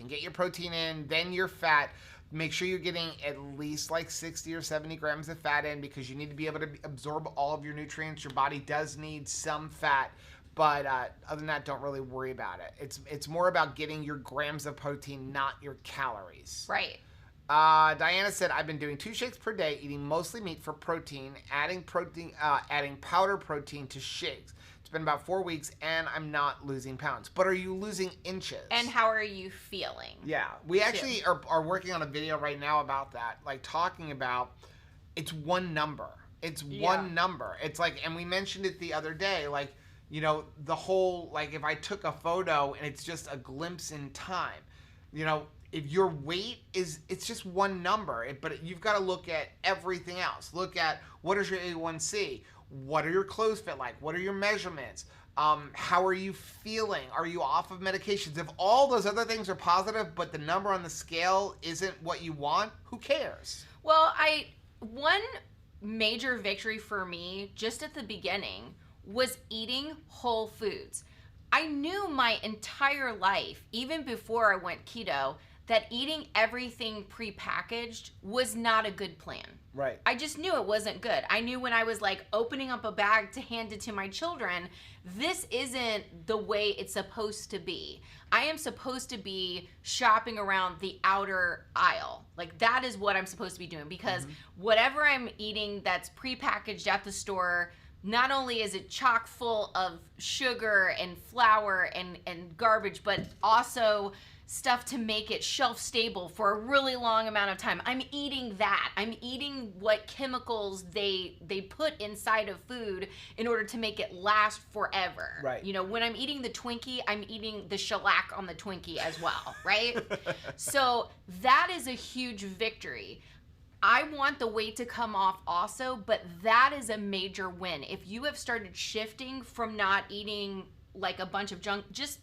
Get your protein in, then your fat. Make sure you're getting at least like 60 or 70 grams of fat in because you need to be able to absorb all of your nutrients. Your body does need some fat. But other than that, don't really worry about it. It's more about getting your grams of protein, not your calories. Right. Diana said, I've been doing 2 shakes per day, eating mostly meat for protein, adding powder protein to shakes. It's been about 4 weeks, and I'm not losing pounds. But are you losing inches? And how are you feeling? Yeah. We actually are working on a video right now about that, like talking about it's one number. It's one number. It's like, and we mentioned it the other day, like, you know, the whole, like, if I took a photo and it's just a glimpse in time, you know, if your weight it's just one number, but you've got to look at everything else. Look at what is your A1C? What are your clothes fit like? What are your measurements? How are you feeling? Are you off of medications? If all those other things are positive, but the number on the scale isn't what you want, who cares? Well, one major victory for me just at the beginning was eating whole foods. I knew my entire life, even before I went keto, that eating everything prepackaged was not a good plan. Right. I just knew it wasn't good. I knew when I was like opening up a bag to hand it to my children, this isn't the way it's supposed to be. I am supposed to be shopping around the outer aisle. Like that is what I'm supposed to be doing because whatever I'm eating that's prepackaged at the store, not only is it chock full of sugar and flour and garbage, but also stuff to make it shelf stable for a really long amount of time. I'm eating that. I'm eating what chemicals they put inside of food in order to make it last forever. Right. You know, when I'm eating the Twinkie, I'm eating the shellac on the Twinkie as well, right? So that is a huge victory. I want the weight to come off also, but that is a major win. If you have started shifting from not eating like a bunch of junk, just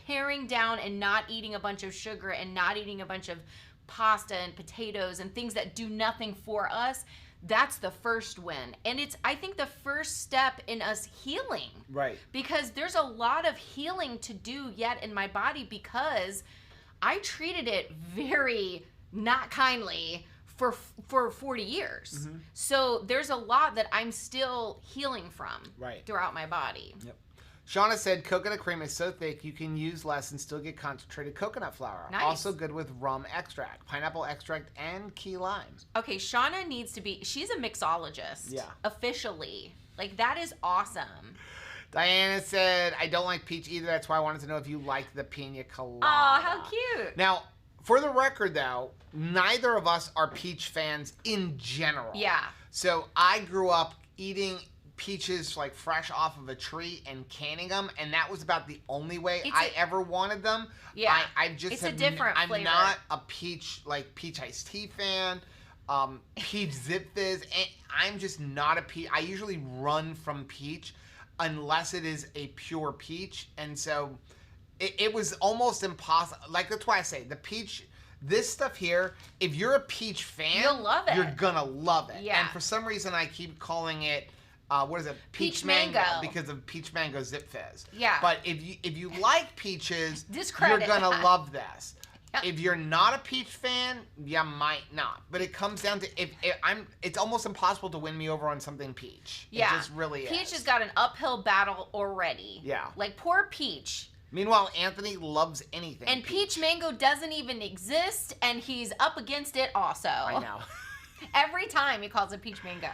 paring down and not eating a bunch of sugar and not eating a bunch of pasta and potatoes and things that do nothing for us, that's the first win. And it's, I think, the first step in us healing. Right. Because there's a lot of healing to do yet in my body because I treated it very not kindly for 40 years. So there's a lot that I'm still healing from throughout my body. Yep. Shauna said coconut cream is so thick you can use less and still get concentrated coconut flour. Nice. Also good with rum extract, pineapple extract, and key limes. Okay, Shauna needs to be, she's a mixologist. Yeah. Officially. Like, that is awesome. Diana said, I don't like peach either. That's why I wanted to know if you like the pina colada. Oh, how cute. Now, for the record, though, neither of us are peach fans in general. Yeah. So I grew up eating peaches like fresh off of a tree and canning them, and that was about the only way I ever wanted them. Yeah. I just it's a different flavor. I'm not a peach iced tea fan. Peach Zip Fizz. And I'm just not a peach. I usually run from peach unless it is a pure peach, and so it was almost impossible. Like, that's why I say the peach, this stuff here, if you're a peach fan, you'll love it. You're gonna love it. Yeah. And for some reason, I keep calling it, what is it? Peach mango. Because of Peach Mango Zip Fizz. Yeah. But if you like peaches, you're Discredit. gonna love this. If you're not a peach fan, you might not. But it comes down to it's almost impossible to win me over on something peach. Yeah. It just really is. Peach has got an uphill battle already. Yeah. Like poor Peach. Meanwhile, Anthony loves anything. And peach mango doesn't even exist, and he's up against it also. I know. Every time he calls it peach mango.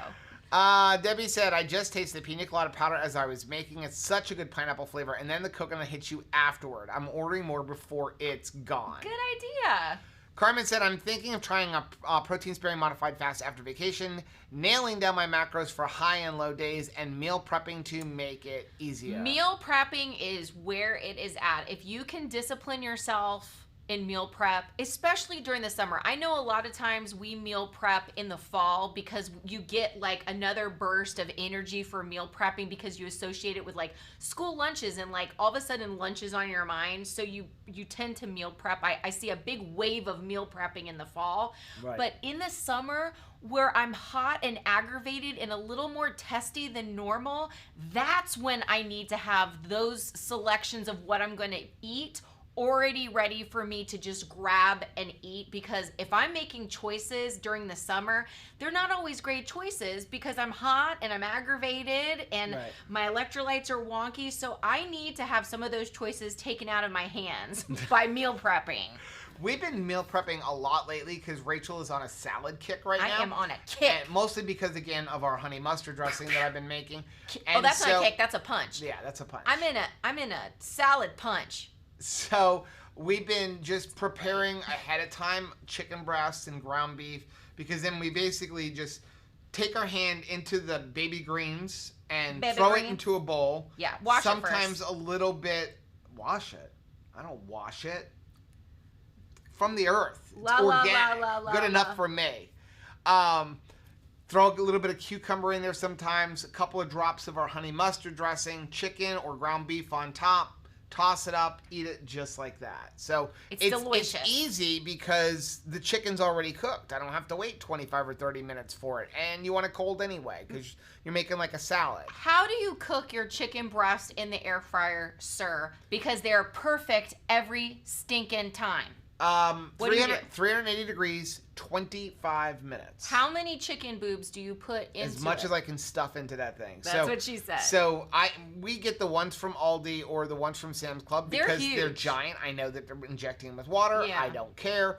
Debbie said, I just tasted the pina colada powder as I was making it. Such a good pineapple flavor. And then the coconut hits you afterward. I'm ordering more before it's gone. Good idea. Carmen said, I'm thinking of trying a protein-sparing modified fast after vacation, nailing down my macros for high and low days, and meal prepping to make it easier. Meal prepping is where it is at. If you can discipline yourself in meal prep, especially during the summer. I know a lot of times we meal prep in the fall because you get like another burst of energy for meal prepping because you associate it with like school lunches and like all of a sudden lunch is on your mind. So you tend to meal prep. I see a big wave of meal prepping in the fall. Right. But in the summer where I'm hot and aggravated and a little more testy than normal, that's when I need to have those selections of what I'm going to eat already ready for me to just grab and eat, because if I'm making choices during the summer, they're not always great choices because I'm hot and I'm aggravated and my electrolytes are wonky. So I need to have some of those choices taken out of my hands by meal prepping. We've been meal prepping a lot lately because Rachel is on a salad kick right now. I am on a kick. And mostly because, again, of our honey mustard dressing that I've been making. And oh, that's not a kick. That's a punch. Yeah, that's a punch. I'm in a salad punch. So we've been just preparing ahead of time chicken breasts and ground beef, because then we basically just take our hand into the baby greens and throw it into a bowl. Yeah, wash it first. Sometimes a little bit. Wash it. I don't wash it. From the earth. It's organic. Good enough for me. Throw a little bit of cucumber in there sometimes, a couple of drops of our honey mustard dressing, chicken or ground beef on top. Toss it up, eat it just like that. So it's delicious. It's easy because the chicken's already cooked. I don't have to wait 25 or 30 minutes for it. And you want it cold anyway because you're making like a salad. How do you cook your chicken breast in the air fryer, sir? Because they're perfect every stinking time. 380 degrees, 25 minutes. How many chicken boobs do you put into As much as I can stuff into that thing. That's what she said. So we get the ones from Aldi or the ones from Sam's Club because they're giant. I know that they're injecting them with water. Yeah. I don't care.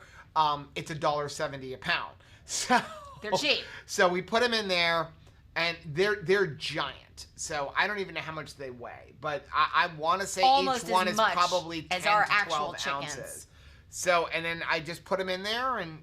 It's $1.70 a pound. So they're cheap. So we put them in there, and they're giant. So I don't even know how much they weigh, but I want to say almost each one as is much probably 10 as our to 12 actual ounces. Chickens. So, and then I just put them in there and,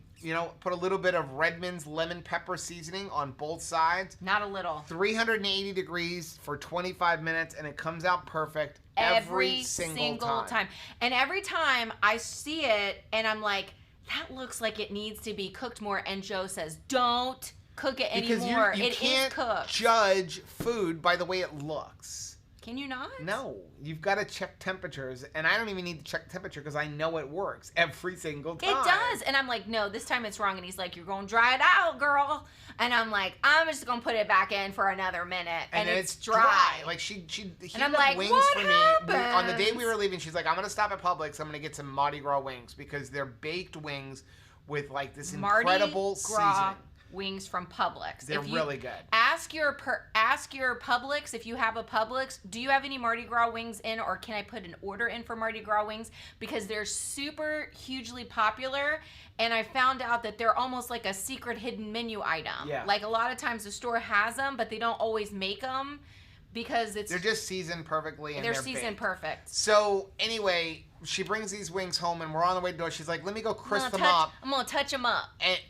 put a little bit of Redmond's lemon pepper seasoning on both sides. Not a little. 380 degrees for 25 minutes, and it comes out perfect every single time. And every time I see it, and I'm like, that looks like it needs to be cooked more. And Joe says, don't cook it anymore. Because you can't judge food by the way it looks. Can you not? No, you've got to check temperatures, and I don't even need to check temperature because I know it works every single time. It does, and I'm like, no, this time it's wrong, and he's like, you're going to dry it out, girl, and I'm like, I'm just going to put it back in for another minute, and it's dry. Like, she heated and I'm up like, wings what for happens? me. On the day we were leaving, she's like, I'm going to stop at Publix, I'm going to get some Mardi Gras wings, because they're baked wings with, like, this incredible seasoning. Wings from Publix. They're really good. Ask your Publix if you have a Publix. Do you have any Mardi Gras wings in, or can I put an order in for Mardi Gras wings? Because they're super hugely popular, and I found out that they're almost like a secret hidden menu item. Yeah. Like a lot of times the store has them, but they don't always make them because they're just seasoned perfectly and they're seasoned baked. Perfect. So anyway, she brings these wings home, and we're on the way to the door. She's like, let me go crisp them up. I'm going to touch them up.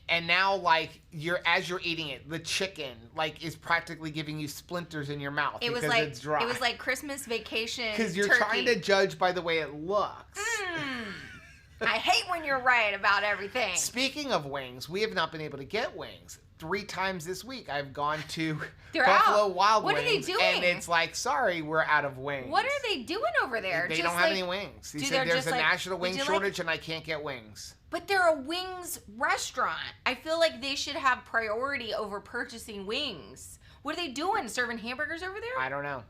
And now, like, as you're eating it, the chicken, like, is practically giving you splinters in your mouth because it's dry. It was like Christmas vacation because you're trying to judge by the way it looks. I hate when you're right about everything. Speaking of wings, we have not been able to get wings. 3 times this week I've gone to They're Buffalo out. Wild What Wings. What are they doing? And it's like, sorry, we're out of wings. What are they doing over there? They don't have any wings. He said there's a national wing shortage and I can't get wings. But they're a wings restaurant. I feel like they should have priority over purchasing wings. What are they doing? Serving hamburgers over there? I don't know.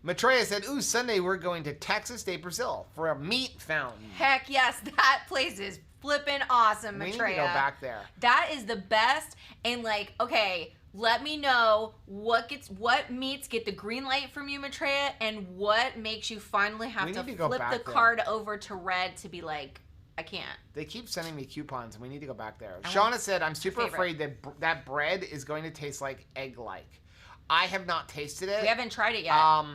Maitreya said, ooh, Sunday we're going to Texas de Brazil for a meat fountain. Heck yes, that place is flipping awesome, Maitreya. We need to go back there. That is the best. And like, okay, let me know what meats get the green light from you, Maitreya, and what makes you finally have to flip the card over to red to be like, I can't. They keep sending me coupons, and we need to go back there. Shauna said, I'm super afraid that bread is going to taste like egg-like. I have not tasted it. We haven't tried it yet.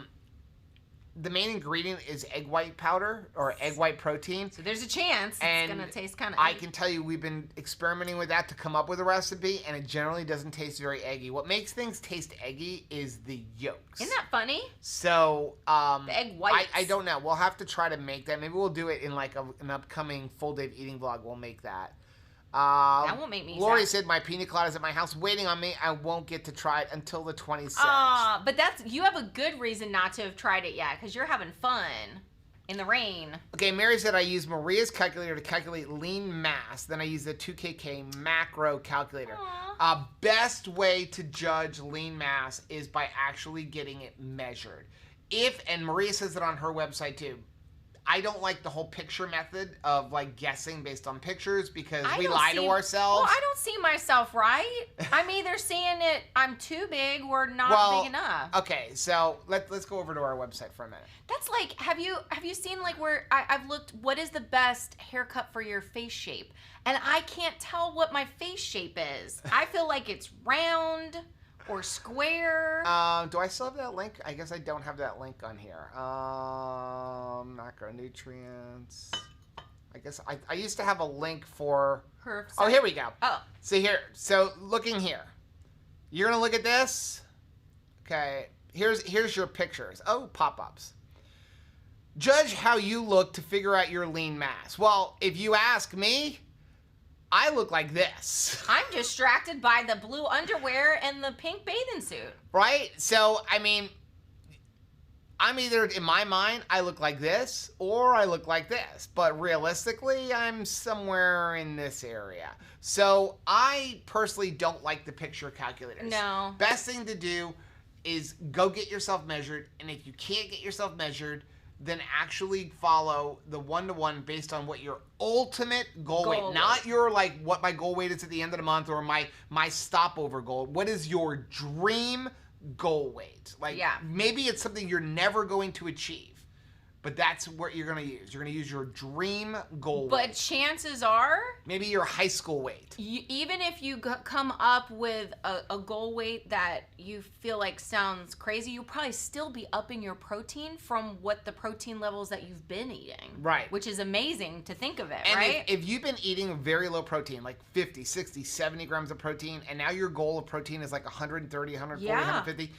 The main ingredient is egg white powder or egg white protein. So there's a chance it's going to taste kind of I can tell you we've been experimenting with that to come up with a recipe, and it generally doesn't taste very eggy. What makes things taste eggy is the yolks. Isn't that funny? So, the egg whites. I don't know. We'll have to try to make that. Maybe we'll do it in like an upcoming full day of eating vlog. We'll make that. That won't make me Lori said my pina colada's at my house waiting on me. I won't get to try it until the 26th. But you have a good reason not to have tried it yet because you're having fun in the rain. Okay, Mary said I use Maria's calculator to calculate lean mass. Then I use the 2KK macro calculator. Best way to judge lean mass is by actually getting it measured. And Maria says it on her website too. I don't like the whole picture method of like guessing based on pictures because we lie to ourselves. Well, I don't see myself right. I'm either seeing it, I'm too big or not big enough. Okay, so let's go over to our website for a minute. That's like, have you seen like where I've looked, what is the best haircut for your face shape? And I can't tell what my face shape is. I feel like it's round or square. Do I still have that link? I guess I don't have that link on here. Macronutrients. I guess I used to have a link for her. Oh, here we go. Oh. See here. So looking here. You're gonna look at this. Okay. Here's your pictures. Oh, pop-ups. Judge how you look to figure out your lean mass. Well, if you ask me, I look like this. I'm distracted by the blue underwear and the pink bathing suit. Right? So, I mean, I'm either, in my mind, I look like this or I look like this. But realistically, I'm somewhere in this area. So, I personally don't like the picture calculators. No. Best thing to do is go get yourself measured. And if you can't get yourself measured, then actually follow the one-to-one based on what your ultimate goal weight, not your like what my goal weight is at the end of the month or my stopover goal. What is your dream goal weight? Like maybe it's something you're never going to achieve, but that's what you're going to use. You're going to use your dream goal weight. But chances are, maybe your high school weight. Even if you come up with a goal weight that you feel like sounds crazy, you'll probably still be upping your protein from what the protein levels that you've been eating. Right. Which is amazing to think of it, and right? If you've been eating very low protein, like 50, 60, 70 grams of protein, and now your goal of protein is like 130, 140, 150,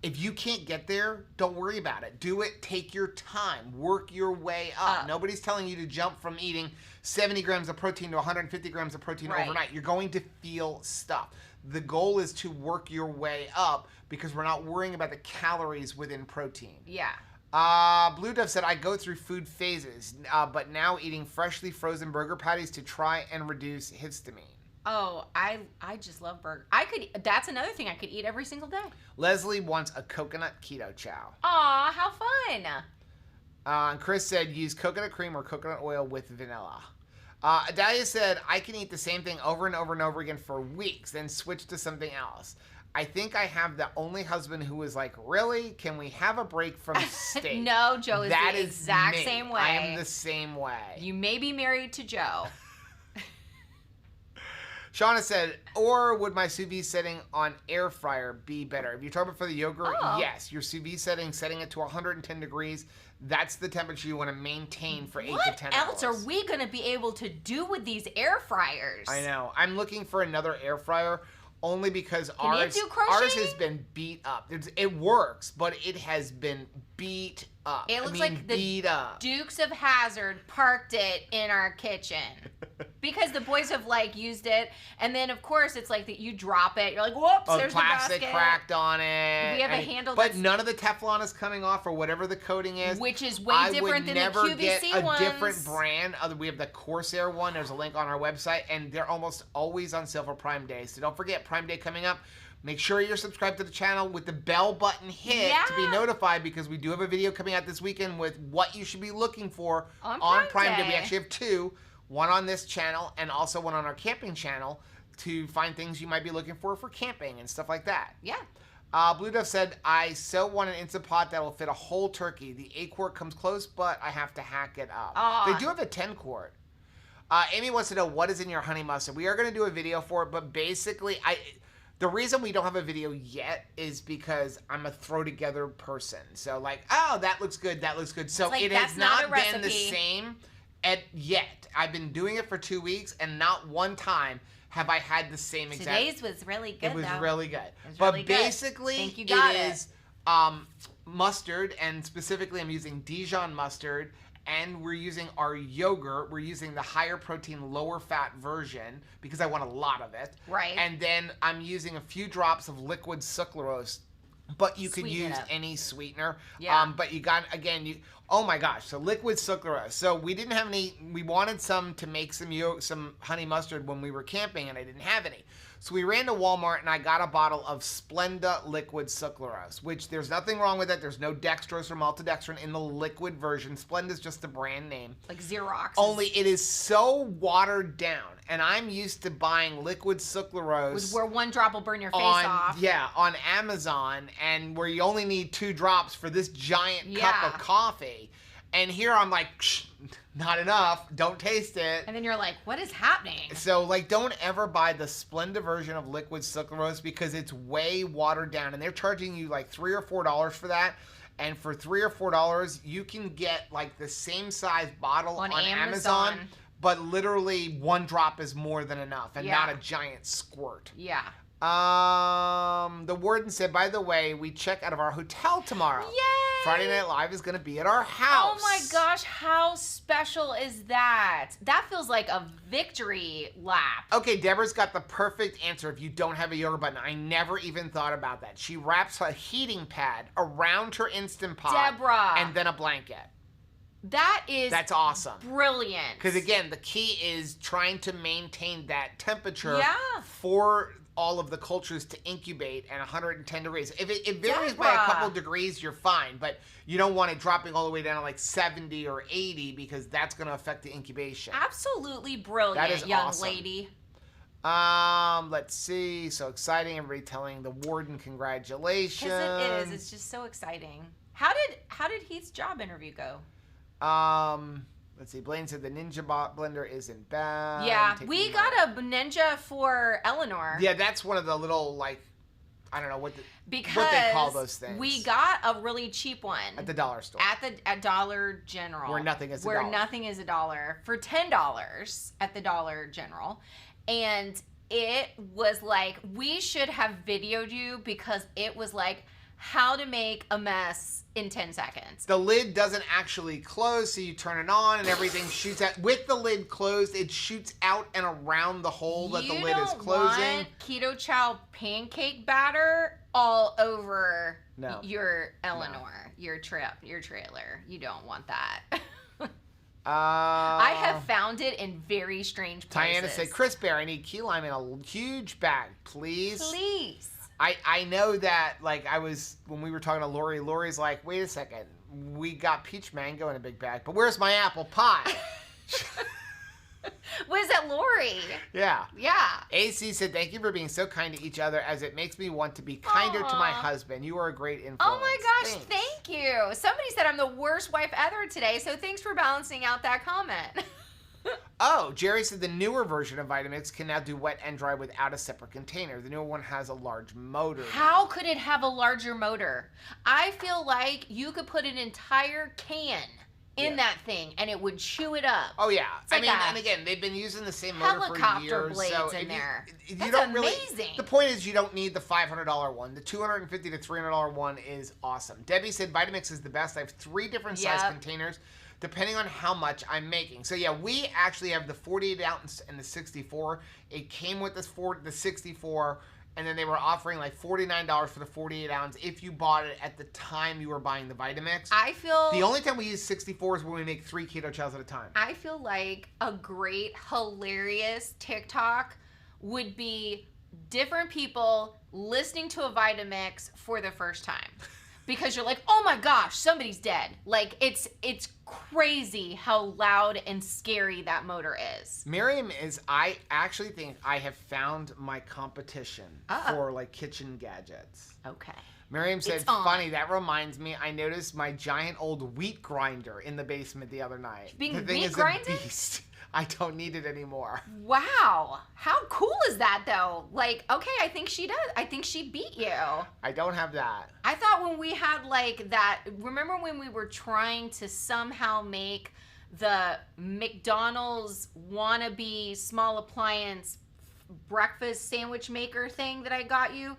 if you can't get there, don't worry about it. Do it. Take your time. Work your way up. Nobody's telling you to jump from eating 70 grams of protein to 150 grams of protein overnight. You're going to feel stuff. The goal is to work your way up because we're not worrying about the calories within protein. Yeah. Blue Dove said, I go through food phases, but now eating freshly frozen burger patties to try and reduce histamine. Oh, I just love burger. That's another thing I could eat every single day. Leslie wants a coconut keto chow. Aw, how fun. And Chris said, use coconut cream or coconut oil with vanilla. Adalia said, I can eat the same thing over and over and over again for weeks, then switch to something else. I think I have the only husband who is like, really? Can we have a break from steak? No, Joe is the exact same way. I am the same way. You may be married to Joe. Shauna said, or would my sous vide setting on air fryer be better? If you're talking about for the yogurt, yes. Your sous vide setting it to 110 degrees. That's the temperature you want to maintain for 8 to 10 hours. What else are we going to be able to do with these air fryers? I know. I'm looking for another air fryer only because ours has been beat up. It works, but it has been beat up. It looks like the Dukes of Hazzard parked it in our kitchen. Because the boys have like used it, and then of course it's like that you drop it. You're like, whoops, there's the basket. Plastic cracked on it. We have a handle, but none of the Teflon is coming off, or whatever the coating is, which is way different than the QVC ones. I would never get a different brand. We have the Corsair one. There's a link on our website, and they're almost always on sale for Prime Day. So don't forget Prime Day coming up. Make sure you're subscribed to the channel with the bell button hit to be notified, because we do have a video coming out this weekend with what you should be looking for on Prime Day. We actually have two, one on this channel and also one on our camping channel, to find things you might be looking for camping and stuff like that. Yeah. Blue Dove said, I so want an Instant Pot that will fit a whole turkey. The 8-quart comes close, but I have to hack it up. They do have a 10-quart. Amy wants to know, what is in your honey mustard? We are going to do a video for it, but basically, the reason we don't have a video yet is because I'm a throw-together person. So, like, oh, that looks good, that looks good. So it has not been the same yet. I've been doing it for 2 weeks, and not one time have I had the same exact... Today's was really good, It was really good. But basically, it is mustard, and specifically I'm using Dijon mustard, and we're using our yogurt. We're using the higher protein, lower fat version because I want a lot of it. Right. And then I'm using a few drops of liquid sucralose, but you could use any sweetener. Yeah. But you got, again, oh my gosh, so liquid sucralose. So we didn't have any, we wanted some to make some honey mustard when we were camping, and I didn't have any. So we ran to Walmart and I got a bottle of Splenda liquid sucralose, which there's nothing wrong with it. There's no dextrose or maltodextrin in the liquid version. Splenda's just the brand name. Like Xerox. Only it is so watered down, and I'm used to buying liquid sucralose. Where one drop will burn your face off. Yeah, on Amazon, and where you only need 2 drops for this giant cup of coffee. And here I'm like, not enough, don't taste it. And then you're like, what is happening? So, like, don't ever buy the Splenda version of liquid sucralose because it's way watered down. And they're charging you like $3 or $4 for that. And for $3 or $4, you can get like the same size bottle on Amazon. But literally 1 drop is more than enough, and not a giant squirt. Yeah. The warden said, by the way, we check out of our hotel tomorrow. Yay! Friday Night Live is going to be at our house. Oh my gosh, how special is that? That feels like a victory lap. Okay, Deborah's got the perfect answer if you don't have a yoga button. I never even thought about that. She wraps a heating pad around her Instant Pot. Deborah. And then a blanket. That's awesome. Brilliant. Because again, the key is trying to maintain that temperature for all of the cultures to incubate at 110 degrees. If it varies by a couple degrees, you're fine, but you don't want it dropping all the way down to like 70 or 80 because that's going to affect the incubation. Absolutely brilliant, that is young awesome. lady. Let's see. So exciting. Everybody telling the warden congratulations. Because it is. It's just so exciting. How did Heath's job interview go? Let's see. Blaine said the Ninja blender isn't bad. Yeah, we got a Ninja for Eleanor. Yeah, that's one of the little, like, I don't know what they call those things. We got a really cheap one at the dollar store. At Dollar General. Where nothing is a dollar. dollar. Where nothing is a dollar. For $10 at the Dollar General. And it was like, we should have videoed you because it was like how to make a mess in 10 seconds. The lid doesn't actually close, so you turn it on and everything shoots out. With the lid closed, it shoots out and around the hole that the lid is closing. You don't want Keto Chow pancake batter all over your Eleanor, your trailer. You don't want that. I have found it in very strange places. Diana said, Chris Bear, I need key lime in a huge bag, please. Please. I know that, like, when we were talking to Lori's like, wait a second, we got peach mango in a big bag, but where's my apple pie? Was that Lori? Yeah. Yeah. AC said, thank you for being so kind to each other as it makes me want to be kinder to my husband. You are a great influence. Oh my gosh, thank you. Somebody said I'm the worst wife ever today, so thanks for balancing out that comment. Oh, Jerry said the newer version of Vitamix can now do wet and dry without a separate container. The newer one has a large motor. How could it have a larger motor? I feel like you could put an entire can in that thing and it would chew it up. Oh yeah. It's like and again, they've been using the same motor for years. Blades so in there. You That's don't amazing. The point is you don't need the $500 one. The $250 to $300 one is awesome. Debbie said Vitamix is the best. I have 3 different size containers, depending on how much I'm making. So yeah, we actually have the 48 ounce and the 64. It came with the 64, and then they were offering like $49 for the 48 ounce if you bought it at the time you were buying the Vitamix. I feel the only time we use 64 is when we make 3 keto chows at a time. I feel like a great, hilarious TikTok would be different people listening to a Vitamix for the first time. Because you're like, oh my gosh, somebody's dead. Like, it's crazy how loud and scary that motor is. Miriam I actually think I have found my competition for, like, kitchen gadgets. Okay. Miriam said, funny, that reminds me, I noticed my giant old wheat grinder in the basement the other night. Being the thing wheat is grinded? a beast. I don't need it anymore. Wow. How cool is that, though? Like, okay, I think she does. I think she beat you. I don't have that. I thought when we had, like, that, remember when we were trying to somehow make the McDonald's wannabe small appliance breakfast sandwich maker thing that I got you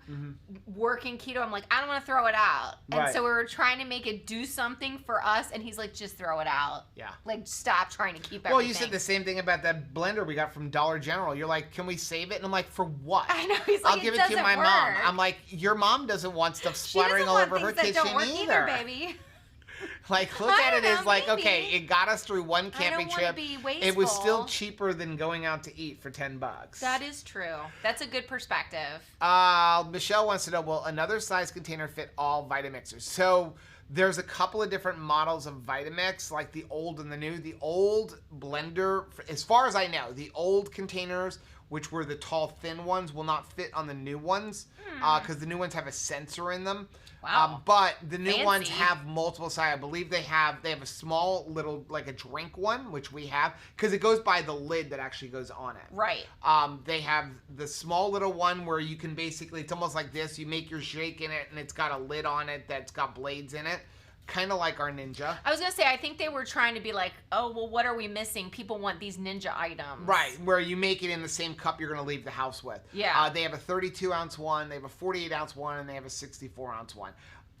working keto? I'm like, I don't want to throw it out. And so we were trying to make it do something for us, and he's like, just throw it out. Yeah. Like, stop trying to keep everything. Well, you said the same thing about that blender we got from Dollar General. You're like, can we save it? And I'm like, for what? I know. He's like, I'll give it to my mom. I'm like, your mom doesn't want stuff splattering all over her kitchen don't work either, baby. Like, look at it as like, okay, it got us through one camping trip. Be wasteful. It was still cheaper than going out to eat for $10. That is true. That's a good perspective. Michelle wants to know, will another size container fit all Vitamixers? So there's a couple of different models of Vitamix, like the old and the new. The old blender, as far as I know, the old containers, which were the tall, thin ones, will not fit on the new ones because the new ones have a sensor in them. Wow. But the new ones have multiple sizes. I believe they have a small little, like a drink one, which we have, because it goes by the lid that actually goes on it. Right. They have the small little one where you can basically, it's almost like this. You make your shake in it, and it's got a lid on it that's got blades in it. Kind of like our Ninja. I was going to say, I think they were trying to be like, oh, well, what are we missing? People want these Ninja items. Right, where you make it in the same cup you're going to leave the house with. Yeah. They have a 32-ounce one, they have a 48-ounce one, and they have a 64-ounce one.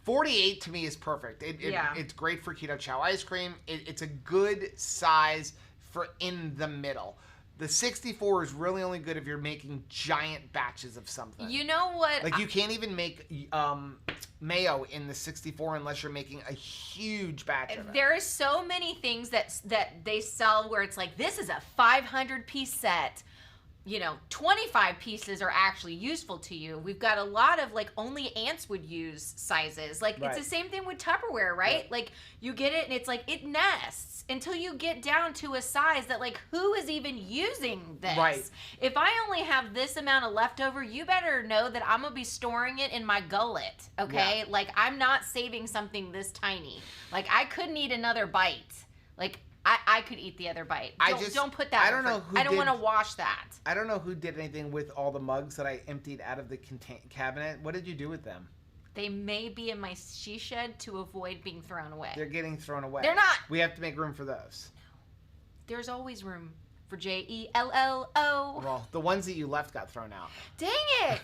48 to me is perfect. It's great for keto chow ice cream. It's a good size for in the middle. The 64 is really only good if you're making giant batches of something. You know what? Like, you can't even make mayo in the 64 unless you're making a huge batch of it. There are so many things that they sell where it's like, this is a 500-piece set. 25 pieces are actually useful to you. We've got a lot of, like, only ants would use sizes. Like, It's the same thing with Tupperware, right? Yeah. Like, you get it, and it's like, it nests until you get down to a size that, like, who is even using this? Right. If I only have this amount of leftover, you better know that I'm going to be storing it in my gullet, okay? Yeah. Like, I'm not saving something this tiny. Like, I couldn't eat another bite. Like, I could eat the other bite. Don't put that. I don't know who I don't want to wash that. I don't know who did anything with all the mugs that I emptied out of the cabinet. What did you do with them? They may be in my she shed to avoid being thrown away. They're getting thrown away. They're not. We have to make room for those. No. There's always room for JELLO. Well, the ones that you left got thrown out. Dang it.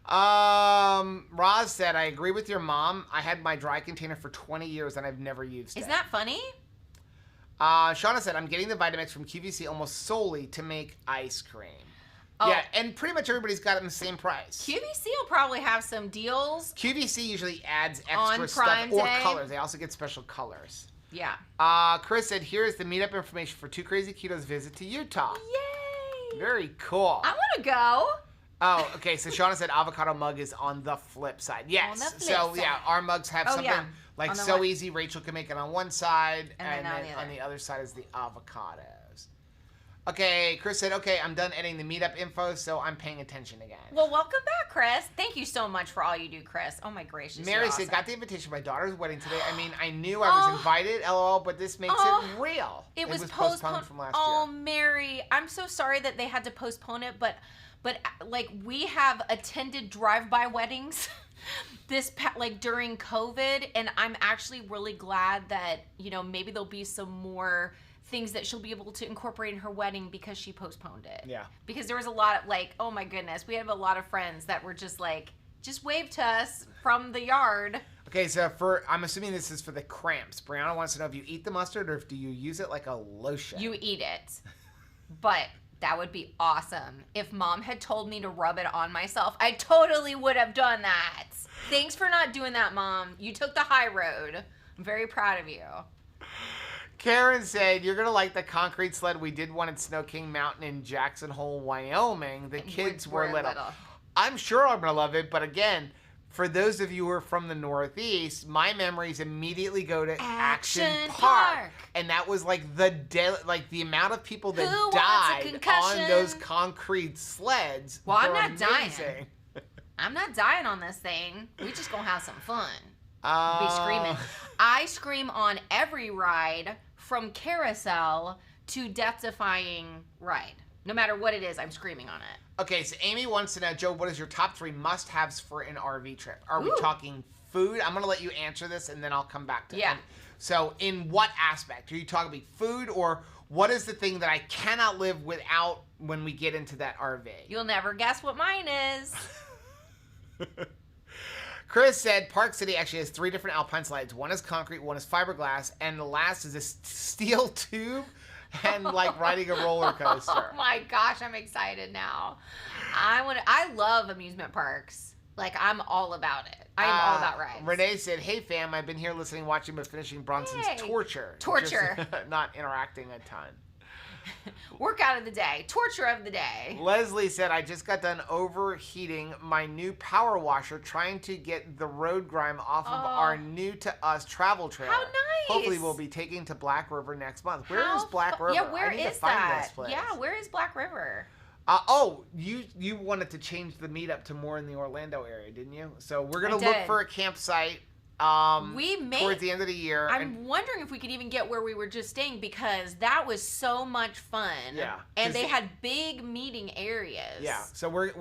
Roz said, I agree with your mom. I had my dry container for 20 years and I've never used it. Isn't that funny? Shauna said, I'm getting the Vitamix from QVC almost solely to make ice cream. Oh. Yeah, and pretty much everybody's got it in the same price. QVC will probably have some deals. QVC usually adds extra stuff or colors. They also get special colors. Yeah. Chris said, here's the meetup information for 2 Crazy Ketos visit to Utah. Yay. Very cool. I want to go. Oh, okay. So Shauna said avocado mug is on the flip side. Yes. On the flip side. Yeah, our mugs have something like so one. easy. Rachel can make it on one side, and then on the other side is the avocados. Okay, Chris said, okay, I'm done editing the meetup info, so I'm paying attention again. Well, welcome back, Chris. Thank you so much for all you do, Chris. Oh, my gracious. Mary said, got the invitation to my daughter's wedding today. I mean, I knew I was invited, LOL, but this makes it real. It was postponed from last year. Oh, Mary, I'm so sorry that they had to postpone it, but like, we have attended drive-by weddings during COVID, and I'm actually really glad that, maybe there'll be some more things that she'll be able to incorporate in her wedding because she postponed it. Yeah. Because there was a lot of, oh my goodness, we have a lot of friends that were just wave to us from the yard. Okay, so I'm assuming this is for the cramps. Brianna wants to know if you eat the mustard or if do you use it like a lotion? You eat it. But that would be awesome. If Mom had told me to rub it on myself, I totally would have done that. Thanks for not doing that, Mom. You took the high road. I'm very proud of you. Karen said, you're going to like the concrete sled we did one at Snow King Mountain in Jackson Hole, Wyoming. The kids were little. I'm sure I'm going to love it, but again, for those of you who are from the Northeast, my memories immediately go to Action Park. And that was like the amount of people that died on those concrete sleds. Well, I'm not dying. I'm not dying on this thing. We just gonna have some fun. Be screaming. I scream on every ride from carousel to death-defying ride. No matter what it is, I'm screaming on it. Okay, so Amy wants to know, Joe, what is your top 3 must-haves for an RV trip? Are we talking food? I'm going to let you answer this, and then I'll come back to it. Yeah. So in what aspect? Are you talking food, or what is the thing that I cannot live without when we get into that RV? You'll never guess what mine is. Chris said Park City actually has 3 different alpine slides. One is concrete, one is fiberglass, and the last is a steel tube. And like riding a roller coaster. Oh my gosh, I'm excited now. I love amusement parks. Like, I'm all about it. I am all about rides. Renee said, hey fam, I've been here listening, watching, but finishing Bronson's torture. Not interacting a ton. Workout of the day. Torture of the day. Leslie said, I just got done overheating my new power washer trying to get the road grime off of our new to us travel trailer. How nice. Hopefully we'll be taking to Black River next month. Where is Black River? Yeah, where I need is to find that? This place. Yeah, where is Black River? You wanted to change the meetup to more in the Orlando area, didn't you? So we're going to look for a campsite towards the end of the year. I'm wondering if we could even get where we were just staying, because that was so much fun. Yeah. And they had big meeting areas. Yeah. So we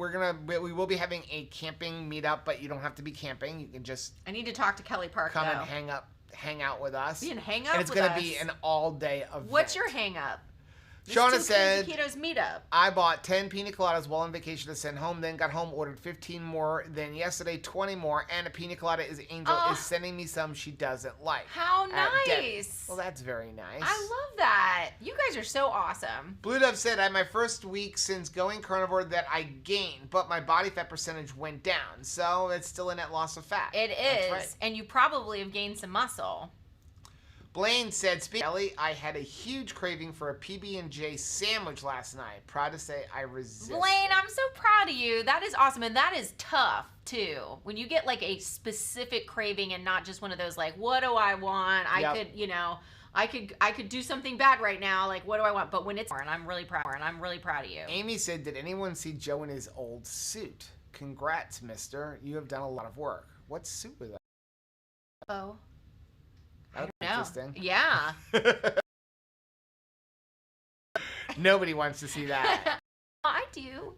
will be having a camping meetup, but you don't have to be camping. You can just I need to talk to Kelly Park and hang out with us. You can hang out and it's going to be an all-day event. What's your hang up? Shauna said, Ketos meetup. I bought 10 pina coladas while on vacation to send home, then got home, ordered 15 more, then yesterday 20 more, and a pina colada Angel is sending me some she doesn't like. How nice. Well, that's very nice. I love that. You guys are so awesome. Blue Dove said, I had my first week since going carnivore that I gained, but my body fat percentage went down, so it's still a net loss of fat. It is, right. And you probably have gained some muscle. Blaine said, Ellie, I had a huge craving for a PB&J sandwich last night. Proud to say I resisted. Blaine, I'm so proud of you. That is awesome. And that is tough, too. When you get, like, a specific craving and not just one of those, like, what do I want? I could do something bad right now. Like, what do I want? But when it's, and I'm really proud of you. Amy said, did anyone see Joe in his old suit? Congrats, mister. You have done a lot of work. What suit was that? Oh. That's interesting. Yeah. Nobody wants to see that. I do.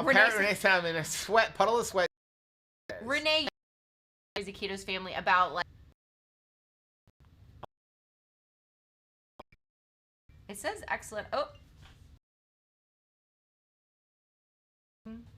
Renee said I'm in a puddle of sweat. Renee is a Ketos family about, like, it says excellent. Oh.